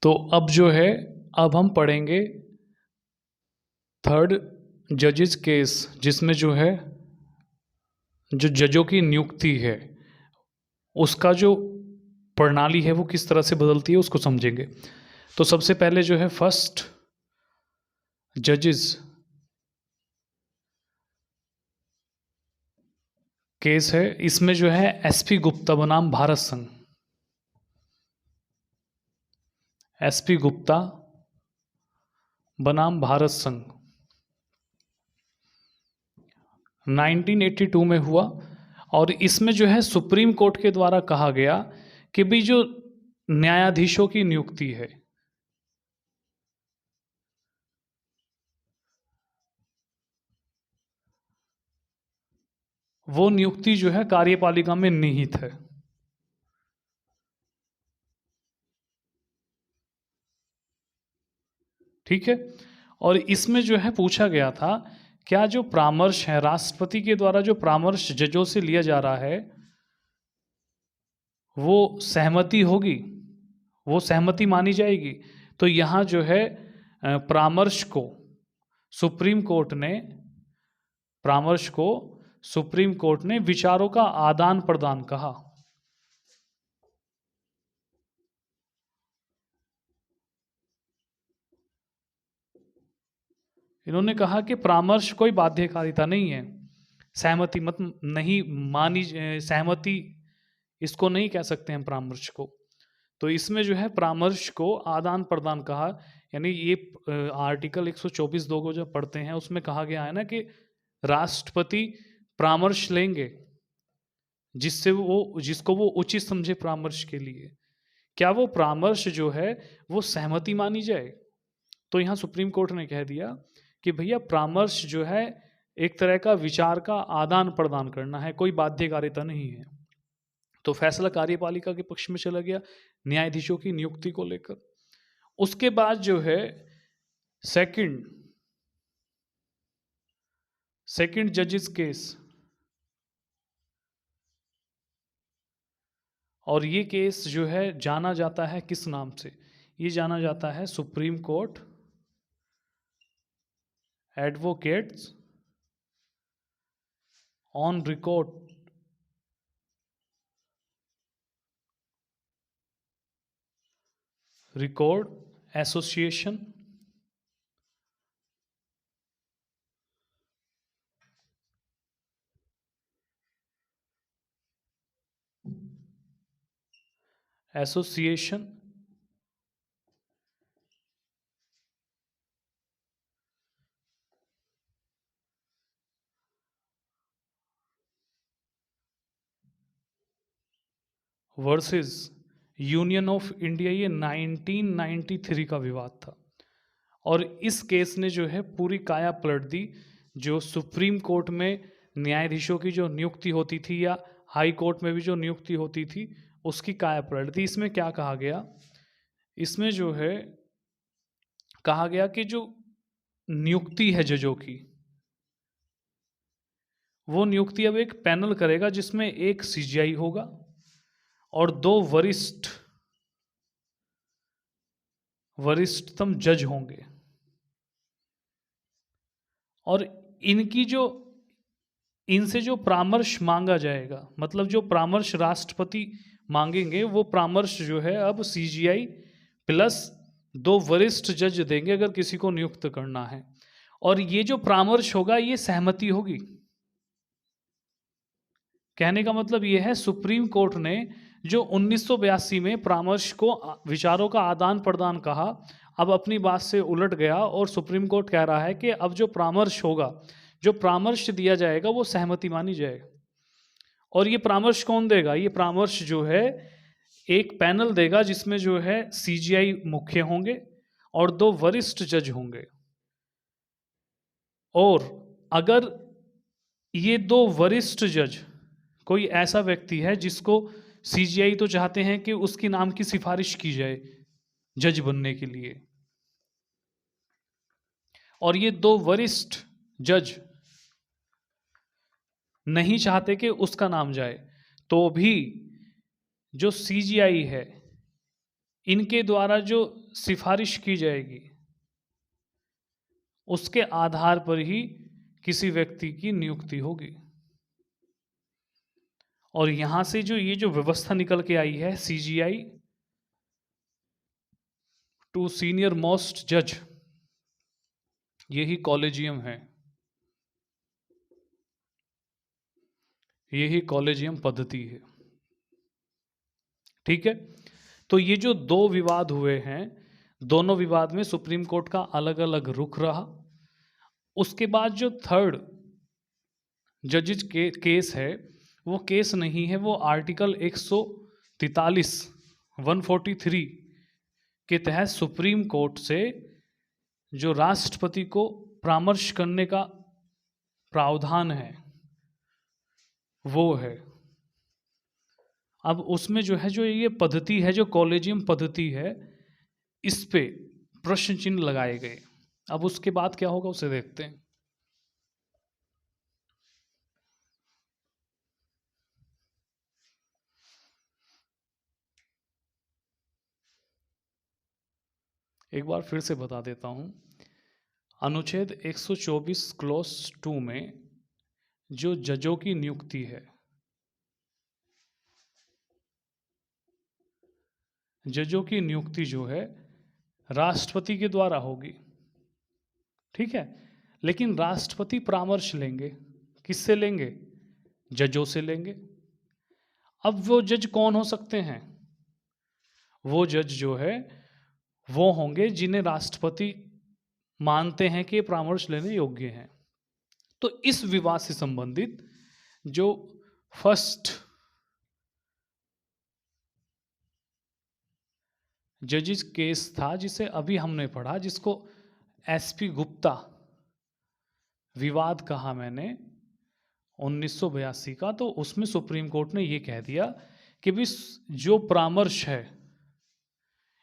तो अब जो है, अब हम पढ़ेंगे थर्ड जजेस केस, जिसमें जो है जो जजों की नियुक्ति है उसका जो प्रणाली है वो किस तरह से बदलती है उसको समझेंगे। तो सबसे पहले जो है फर्स्ट जजेस केस है, इसमें जो है एसपी गुप्ता बनाम भारत संघ, एसपी गुप्ता बनाम भारत संघ 1982 में हुआ। और इसमें जो है सुप्रीम कोर्ट के द्वारा कहा गया कि भी जो न्यायाधीशों की नियुक्ति है वो नियुक्ति जो है कार्यपालिका में निहित है। ठीक है। और इसमें जो है पूछा गया था, क्या जो परामर्श है राष्ट्रपति के द्वारा जो परामर्श जजों से लिया जा रहा है वो सहमति होगी, वो सहमति मानी जाएगी। तो यहाँ जो है परामर्श को सुप्रीम कोर्ट ने परामर्श को सुप्रीम कोर्ट ने विचारों का आदान प्रदान कहा। इन्होंने कहा कि परामर्श कोई बाध्यकारिता नहीं है, सहमति मत नहीं मानी, सहमति इसको नहीं कह सकते हैं परामर्श को। तो इसमें जो है परामर्श को आदान प्रदान कहा, यानी ये आर्टिकल 124(2) को जब पढ़ते हैं उसमें कहा गया है ना कि राष्ट्रपति परामर्श लेंगे जिससे वो जिसको वो उचित समझे परामर्श के लिए, क्या वो परामर्श जो है वो सहमति मानी जाए। तो यहाँ सुप्रीम कोर्ट ने कह दिया कि भैया परामर्श जो है एक तरह का विचार का आदान प्रदान करना है, कोई बाध्यकारिता नहीं है। तो फैसला कार्यपालिका के पक्ष में चला गया न्यायाधीशों की नियुक्ति को लेकर। उसके बाद जो है सेकंड जजेस केस, और ये केस जो है जाना जाता है किस नाम से, ये जाना जाता है supreme court advocates on record association versus union of India, ये 1993 का विवाद था। और इस केस ने जो है पूरी काया पलट दी। जो सुप्रीम कोर्ट में न्यायाधीशों की जो नियुक्ति होती थी या हाई कोर्ट में भी जो नियुक्ति होती थी उसकी काया पलट दी। इसमें क्या कहा गया, इसमें जो है कहा गया कि जो नियुक्ति है जजों की, वो नियुक्ति अब एक पैनल करेगा जिसमें एक सीजीआई होगा और 2 वरिष्ठतम जज होंगे। और इनसे जो परामर्श मांगा जाएगा, मतलब जो परामर्श राष्ट्रपति मांगेंगे वो परामर्श जो है अब सीजीआई प्लस 2 वरिष्ठ जज देंगे अगर किसी को नियुक्त करना है। और ये जो परामर्श होगा ये सहमति होगी। कहने का मतलब ये है सुप्रीम कोर्ट ने जो 1982 में परामर्श को विचारों का आदान प्रदान कहा, अब अपनी बात से उलट गया और सुप्रीम कोर्ट कह रहा है कि अब जो परामर्श होगा, जो परामर्श दिया जाएगा वो सहमति मानी जाएगा। और ये परामर्श कौन देगा, ये परामर्श जो है एक पैनल देगा जिसमें जो है सीजीआई मुख्य होंगे और 2 वरिष्ठ जज होंगे। और अगर ये 2 वरिष्ठ जज, कोई ऐसा व्यक्ति है जिसको सीजीआई तो चाहते हैं कि उसकी नाम की सिफारिश की जाए जज बनने के लिए, और ये 2 वरिष्ठ जज नहीं चाहते कि उसका नाम जाए, तो भी जो सीजीआई है इनके द्वारा जो सिफारिश की जाएगी उसके आधार पर ही किसी व्यक्ति की नियुक्ति होगी। और यहां से ये जो व्यवस्था निकल के आई है, CGI टू सीनियर मोस्ट जज, यही कॉलेजियम है, यही कॉलेजियम पद्धति है। ठीक है, तो ये जो दो विवाद हुए हैं, दोनों विवाद में सुप्रीम कोर्ट का अलग अलग रुख रहा। उसके बाद जो थर्ड जजेज के केस है, वो केस नहीं है, वो आर्टिकल 143 143 के तहत सुप्रीम कोर्ट से जो राष्ट्रपति को परामर्श करने का प्रावधान है वो है। अब उसमें जो है, जो ये पद्धति है, जो कॉलेजियम पद्धति है, इस पे प्रश्न चिन्ह लगाए गए। अब उसके बाद क्या होगा उसे देखते हैं। एक बार फिर से बता देता हूं, अनुच्छेद 124 क्लॉज 2 में जो जजों की नियुक्ति है, जजों की नियुक्ति जो है राष्ट्रपति के द्वारा होगी। ठीक है, लेकिन राष्ट्रपति परामर्श लेंगे, किससे लेंगे? जजों से लेंगे। अब वो जज कौन हो सकते हैं? वो जज जो है वो होंगे जिन्हें राष्ट्रपति मानते हैं कि ये परामर्श लेने योग्य हैं। तो इस विवाद से संबंधित जो फर्स्ट जजिस केस था, जिसे अभी हमने पढ़ा, जिसको SP गुप्ता विवाद कहा मैंने 1982 का, तो उसमें सुप्रीम कोर्ट ने ये कह दिया कि भी जो परामर्श है,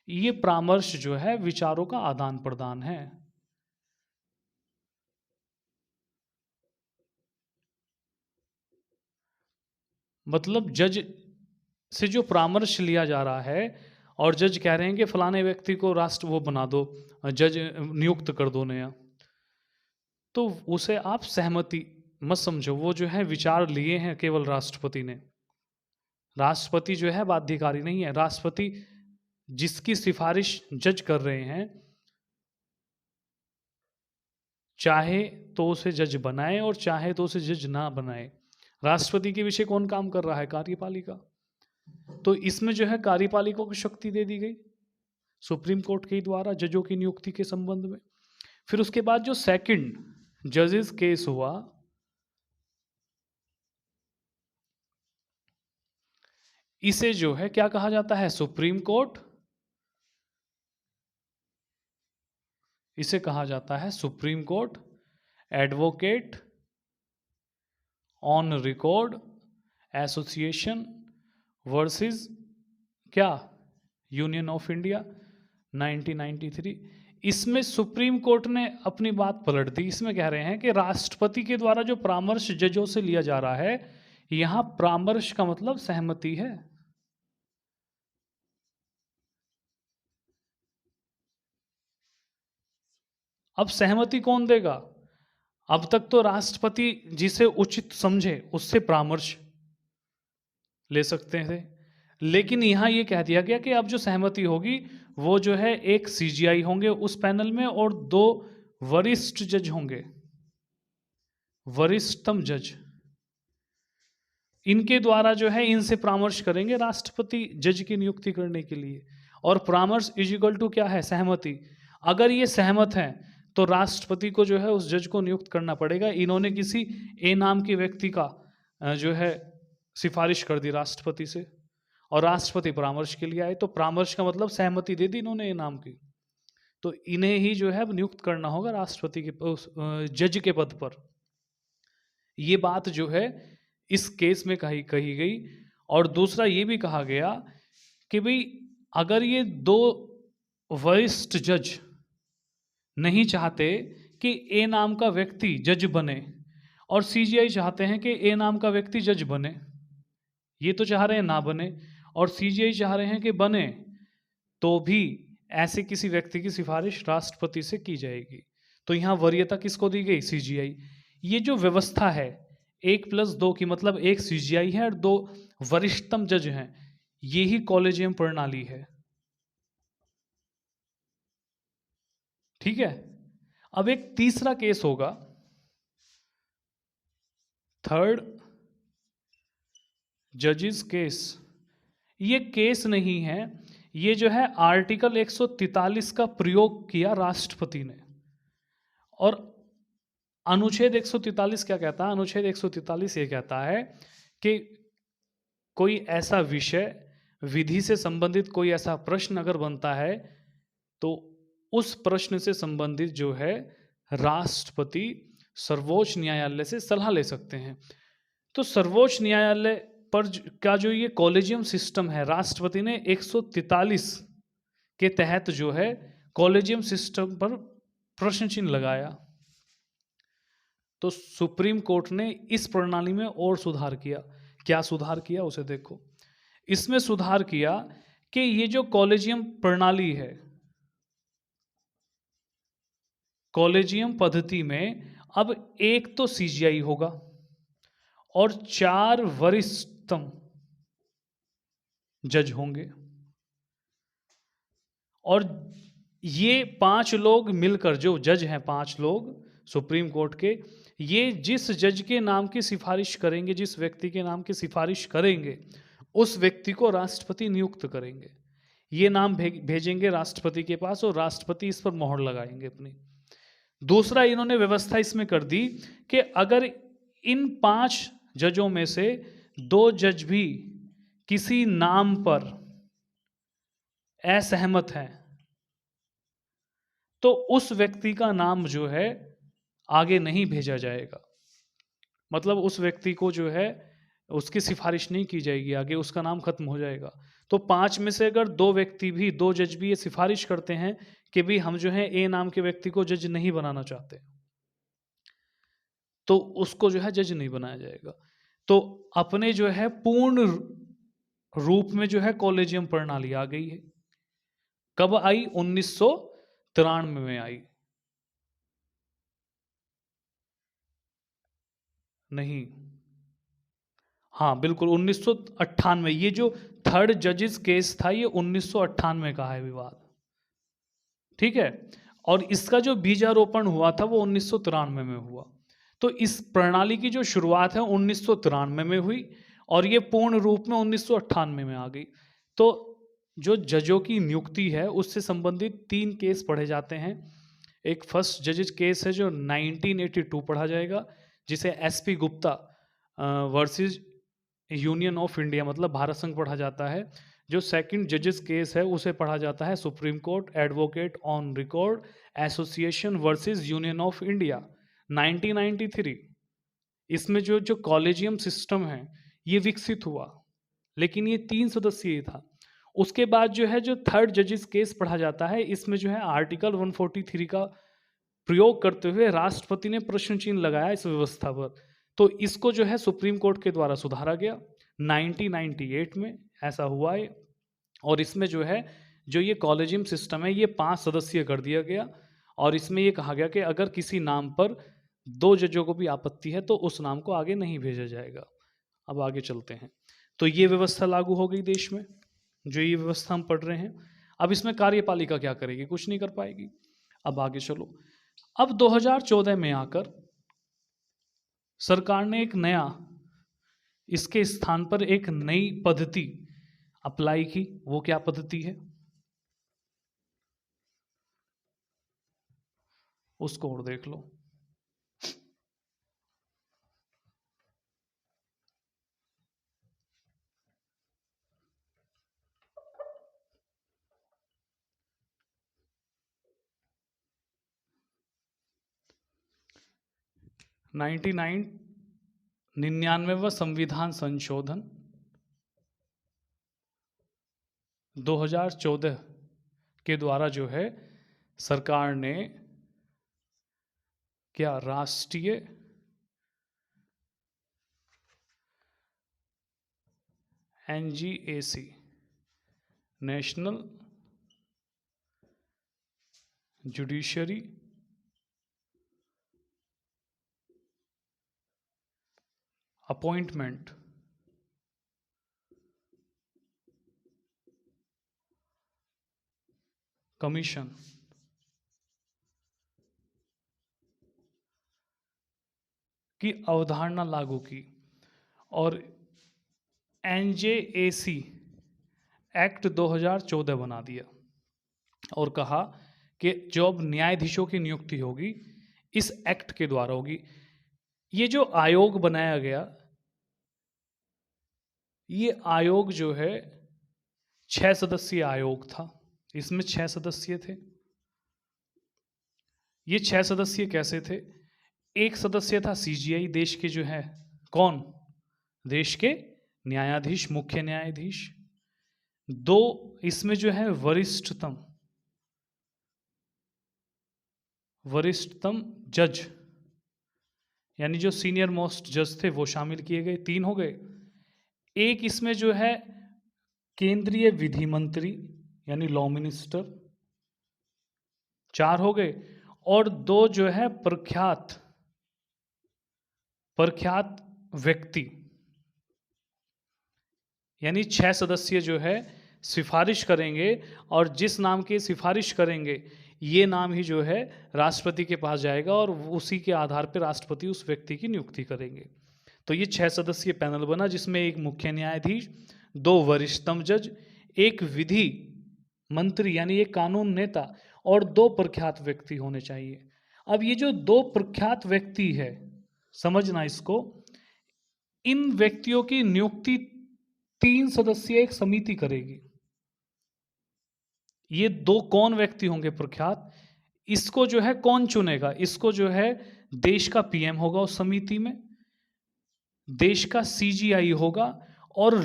ये परामर्श जो है विचारों का आदान प्रदान है। मतलब जज से जो परामर्श लिया जा रहा है और जज कह रहे हैं कि फलाने व्यक्ति को राष्ट्र वो बना दो, जज नियुक्त कर दो नया, तो उसे आप सहमति मत समझो। वो जो है विचार लिए हैं केवल राष्ट्रपति ने। राष्ट्रपति जो है बाध्यकारी नहीं है। राष्ट्रपति जिसकी सिफारिश जज कर रहे हैं, चाहे तो उसे जज बनाए और चाहे तो उसे जज ना बनाए। राष्ट्रपति के विषय कौन काम कर रहा है? कार्यपालिका। तो इसमें जो है कार्यपालिका को शक्ति दे दी गई सुप्रीम कोर्ट के द्वारा जजों की नियुक्ति के संबंध में। फिर उसके बाद जो सेकंड जजेस केस हुआ, इसे जो है क्या कहा जाता है? सुप्रीम कोर्ट, इसे कहा जाता है supreme court advocate on record association versus क्या? Union of India 1993। इसमें सुप्रीम कोर्ट ने अपनी बात पलट दी। इसमें कह रहे हैं कि राष्ट्रपति के द्वारा जो परामर्श जजों से लिया जा रहा है, यहां परामर्श का मतलब सहमति है। अब सहमति कौन देगा? अब तक तो राष्ट्रपति जिसे उचित समझे उससे परामर्श ले सकते थे, लेकिन यहां यह कह दिया गया कि अब जो सहमति होगी वो जो है एक CGI होंगे उस पैनल में और 2 वरिष्ठ जज होंगे, वरिष्ठतम जज। इनके द्वारा जो है इनसे परामर्श करेंगे राष्ट्रपति जज की नियुक्ति करने के लिए। और परामर्श इज इक्वल टू क्या है? सहमति। अगर ये सहमत है तो राष्ट्रपति को जो है उस जज को नियुक्त करना पड़ेगा। इन्होंने किसी ए नाम के व्यक्ति का जो है सिफारिश कर दी राष्ट्रपति से, और राष्ट्रपति परामर्श के लिए आए, तो परामर्श का मतलब सहमति दे दी इन्होंने ए नाम की, तो इन्हें ही जो है नियुक्त करना होगा राष्ट्रपति के जज के पद पर। ये बात जो है इस केस में कही गई। और दूसरा ये भी कहा गया कि भाई अगर ये 2 वरिष्ठ जज नहीं चाहते कि ए नाम का व्यक्ति जज बने और CGI चाहते हैं कि ए नाम का व्यक्ति जज बने, ये तो चाह रहे हैं ना बने और CGI चाह रहे हैं कि बने, तो भी ऐसे किसी व्यक्ति की सिफारिश राष्ट्रपति से की जाएगी। तो यहाँ वरीयता किसको दी गई? सीजीआई। ये जो व्यवस्था है 1+2 की, मतलब एक सीजीआई है और 2 वरिष्ठतम जज हैं, यही कॉलेजियम प्रणाली है। ठीक है। अब एक तीसरा केस होगा, थर्ड जजेस केस। ये केस नहीं है, ये जो है आर्टिकल 143 का प्रयोग किया राष्ट्रपति ने। और अनुच्छेद 143 क्या कहता है? अनुच्छेद 143 ये कहता है कि कोई ऐसा विषय, विधि से संबंधित कोई ऐसा प्रश्न अगर बनता है तो उस प्रश्न से संबंधित जो है राष्ट्रपति सर्वोच्च न्यायालय से सलाह ले सकते हैं। तो सर्वोच्च न्यायालय पर का जो ये कॉलेजियम सिस्टम है, राष्ट्रपति ने 143 के तहत जो है कॉलेजियम सिस्टम पर प्रश्न चिन्ह लगाया। तो सुप्रीम कोर्ट ने इस प्रणाली में और सुधार किया। क्या सुधार किया उसे देखो। इसमें सुधार किया कि ये जो कॉलेजियम प्रणाली है, कॉलेजियम पद्धति में अब एक तो सीजीआई होगा और 4 वरिष्ठतम जज होंगे, और ये 5 लोग मिलकर, जो जज हैं 5 लोग सुप्रीम कोर्ट के, ये जिस जज के नाम की सिफारिश करेंगे, जिस व्यक्ति के नाम की सिफारिश करेंगे, उस व्यक्ति को राष्ट्रपति नियुक्त करेंगे। ये नाम भेजेंगे राष्ट्रपति के पास और राष्ट्रपति इस पर मोहर लगाएंगे अपनी। दूसरा, इन्होंने व्यवस्था इसमें कर दी कि अगर इन 5 जजों में से 2 जज भी किसी नाम पर असहमत हैं तो उस व्यक्ति का नाम जो है आगे नहीं भेजा जाएगा। मतलब उस व्यक्ति को जो है उसकी सिफारिश नहीं की जाएगी आगे, उसका नाम खत्म हो जाएगा। तो 5 में से अगर 2 व्यक्ति भी, 2 जज भी ये सिफारिश करते हैं कि भी हम जो है ए नाम के व्यक्ति को जज नहीं बनाना चाहते, तो उसको जो है जज नहीं बनाया जाएगा। तो अपने जो है पूर्ण रूप में जो है कॉलेजियम प्रणाली आ गई है। कब आई? 1993 में आई। नहीं, हाँ बिल्कुल 1998। ये जो थर्ड जजेस केस था ये 1998 का है विवाद। ठीक है। और इसका जो बीजारोपण हुआ था वो 1993 में हुआ। तो इस प्रणाली की जो शुरुआत है 1993 में हुई और ये पूर्ण रूप में 1998 में आ गई। तो जो जजों की नियुक्ति है उससे संबंधित 3 केस पढ़े जाते हैं। एक फर्स्ट जजेस केस है जो 1982 पढ़ा जाएगा, जिसे SP Gupta versus union of India, मतलब भारत संघ पढ़ा जाता है। जो सेकंड जजेस केस है उसे पढ़ा जाता है supreme court advocate on record association versus union of India 1993। इसमें जो जो कॉलेजियम सिस्टम है ये विकसित हुआ, लेकिन ये 3 सदस्यीय था। उसके बाद जो है जो थर्ड जजेस केस पढ़ा जाता है, इसमें जो है आर्टिकल 143 का प्रयोग करते हुए राष्ट्रपति ने प्रश्न चिन्ह लगाया इस व्यवस्था पर। तो इसको जो है सुप्रीम कोर्ट के द्वारा सुधारा गया 1998 में, ऐसा हुआ है। और इसमें जो है जो ये कॉलेजियम सिस्टम है ये 5 सदस्यीय कर दिया गया, और इसमें ये कहा गया कि अगर किसी नाम पर 2 जजों को भी आपत्ति है तो उस नाम को आगे नहीं भेजा जाएगा। अब आगे चलते हैं। तो ये व्यवस्था लागू हो गई देश में, जो ये व्यवस्था हम पढ़ रहे हैं। अब इसमें कार्यपालिका क्या करेगी? कुछ नहीं कर पाएगी। अब आगे चलो। अब 2014 में आकर सरकार ने एक नया, इसके स्थान पर एक नई पद्धति अप्लाई की। वो क्या पद्धति है उसको और देख लो। नाइन्टी नाइन 99वां संविधान संशोधन 2014 के द्वारा जो है सरकार ने क्या राष्ट्रीय एनजीएसी, नेशनल जुडिशरी अपॉइंटमेंट कमीशन की अवधारणा लागू की और एनजेएसी एक्ट 2014 बना दिया और कहा कि जो अब न्यायाधीशों की नियुक्ति होगी इस एक्ट के द्वारा होगी। ये जो आयोग बनाया गया, ये आयोग जो है 6 सदस्यीय आयोग था। इसमें 6 सदस्य थे। ये 6 सदस्य कैसे थे? एक सदस्य था सीजीआई, देश के जो है कौन, देश के न्यायाधीश, मुख्य न्यायाधीश। 2 इसमें जो है वरिष्ठतम जज, यानी जो सीनियर मोस्ट जज थे वो शामिल किए गए, 3 हो गए। एक इसमें जो है केंद्रीय विधि मंत्री यानी लॉ मिनिस्टर, 4 हो गए। और 2 जो है प्रख्यात व्यक्ति, यानी 6 सदस्य जो है सिफारिश करेंगे और जिस नाम की सिफारिश करेंगे ये नाम ही जो है राष्ट्रपति के पास जाएगा और उसी के आधार पर राष्ट्रपति उस व्यक्ति की नियुक्ति करेंगे। तो ये 6 सदस्यीय पैनल बना जिसमें एक मुख्य न्यायाधीश, 2 वरिष्ठतम जज, एक विधि मंत्री यानी एक कानून नेता और 2 प्रख्यात व्यक्ति होने चाहिए। अब ये जो 2 प्रख्यात व्यक्ति है, समझना इसको, इन व्यक्तियों की नियुक्ति 3 सदस्यीय एक समिति करेगी। ये 2 कौन व्यक्ति होंगे प्रख्यात, इसको जो है कौन चुनेगा? इसको जो है देश का पीएम होगा उस समिति में, देश का सीजीआई होगा और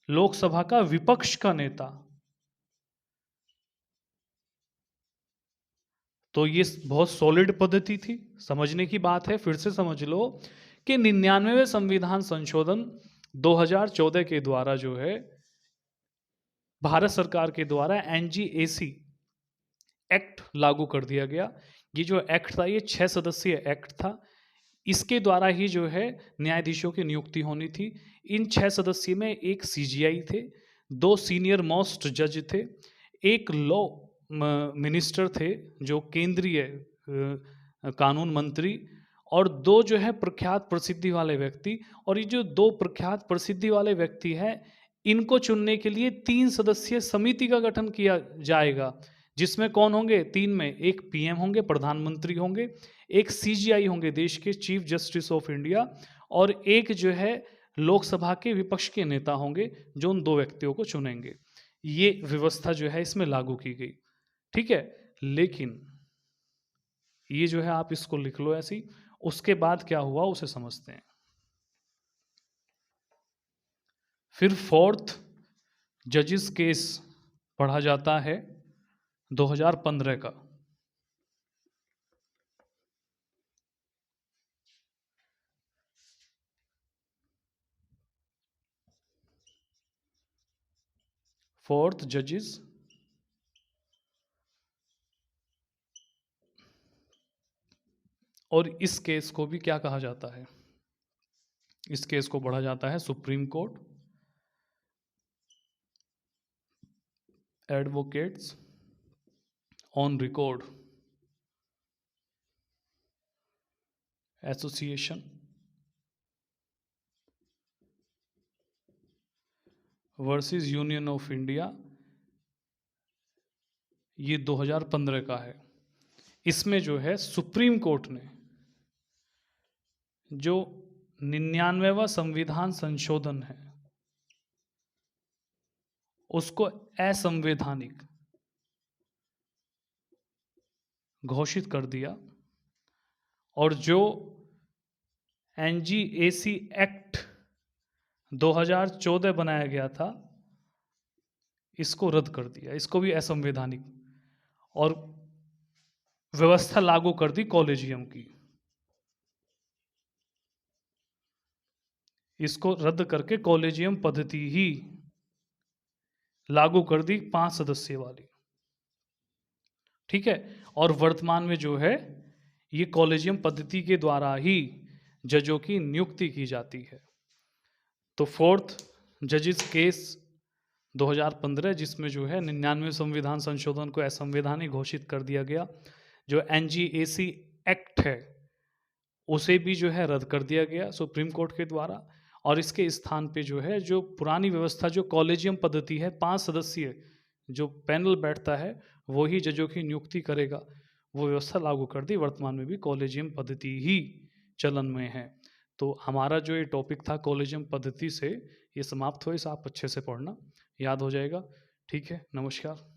लोकसभा का विपक्ष का नेता। तो ये बहुत सॉलिड पद्धति थी। समझने की बात है, फिर से समझ लो कि 99वें संविधान संशोधन 2014 के द्वारा जो है भारत सरकार के द्वारा एनजीएसी एक्ट लागू कर दिया गया। ये जो एक्ट था ये 6 सदस्यीय एक्ट था। इसके द्वारा ही जो है न्यायाधीशों की नियुक्ति होनी थी। इन 6 सदस्य में एक सीजीआई थे, 2 सीनियर मोस्ट जज थे, एक लॉ मिनिस्टर थे जो केंद्रीय कानून मंत्री, और 2 जो है प्रख्यात प्रसिद्धि वाले व्यक्ति। और ये जो 2 प्रख्यात प्रसिद्धि वाले व्यक्ति हैं इनको चुनने के लिए 3 सदस्यीय समिति का गठन किया जाएगा, जिसमें कौन होंगे? 3 में एक पीएम होंगे, प्रधानमंत्री होंगे, एक सीजीआई होंगे, देश के चीफ जस्टिस ऑफ इंडिया, और एक जो है लोकसभा के विपक्ष के नेता होंगे जो उन 2 व्यक्तियों को चुनेंगे। ये व्यवस्था जो है इसमें लागू की गई, ठीक है। लेकिन ये जो है आप इसको लिख लो ऐसी। उसके बाद क्या हुआ उसे समझते हैं। फिर 4th जजेस केस पढ़ा जाता है 2015 का। फोर्थ जजेस और इस केस को भी क्या कहा जाता है? इस केस को पढ़ा जाता है supreme court advocates on record association versus union of India. ये 2015 का है। इसमें जो है सुप्रीम कोर्ट ने जो 99वां संविधान संशोधन है उसको असंवैधानिक घोषित कर दिया, और जो एनजीएसी एक्ट 2014 बनाया गया था इसको रद्द कर दिया, इसको भी असंवैधानिक, और व्यवस्था लागू कर दी कॉलेजियम की। इसको रद्द करके कॉलेजियम पद्धति ही लागू कर दी 5 सदस्य वाली। ठीक है। और वर्तमान में जो है ये कॉलेजियम पद्धति के द्वारा ही जजों की नियुक्ति की जाती है। तो फोर्थ जजिस केस 2015 जिसमें जो है 99वें संविधान संशोधन को असंवैधानिक घोषित कर दिया गया। जो एनजीएसी एक्ट है उसे भी जो है रद्द कर दिया गया सुप्रीम कोर्ट के द्वारा। और इसके स्थान पे जो है जो पुरानी व्यवस्था जो कॉलेजियम पद्धति है 5 सदस्यीय जो पैनल बैठता है वो ही जजों की नियुक्ति करेगा, वो व्यवस्था लागू कर दी। वर्तमान में भी कॉलेजियम पद्धति ही चलन में है। तो हमारा जो ये टॉपिक था कॉलेजियम पद्धति से ये समाप्त हुआ। इसे आप अच्छे से पढ़ना, याद हो जाएगा। ठीक है, नमस्कार।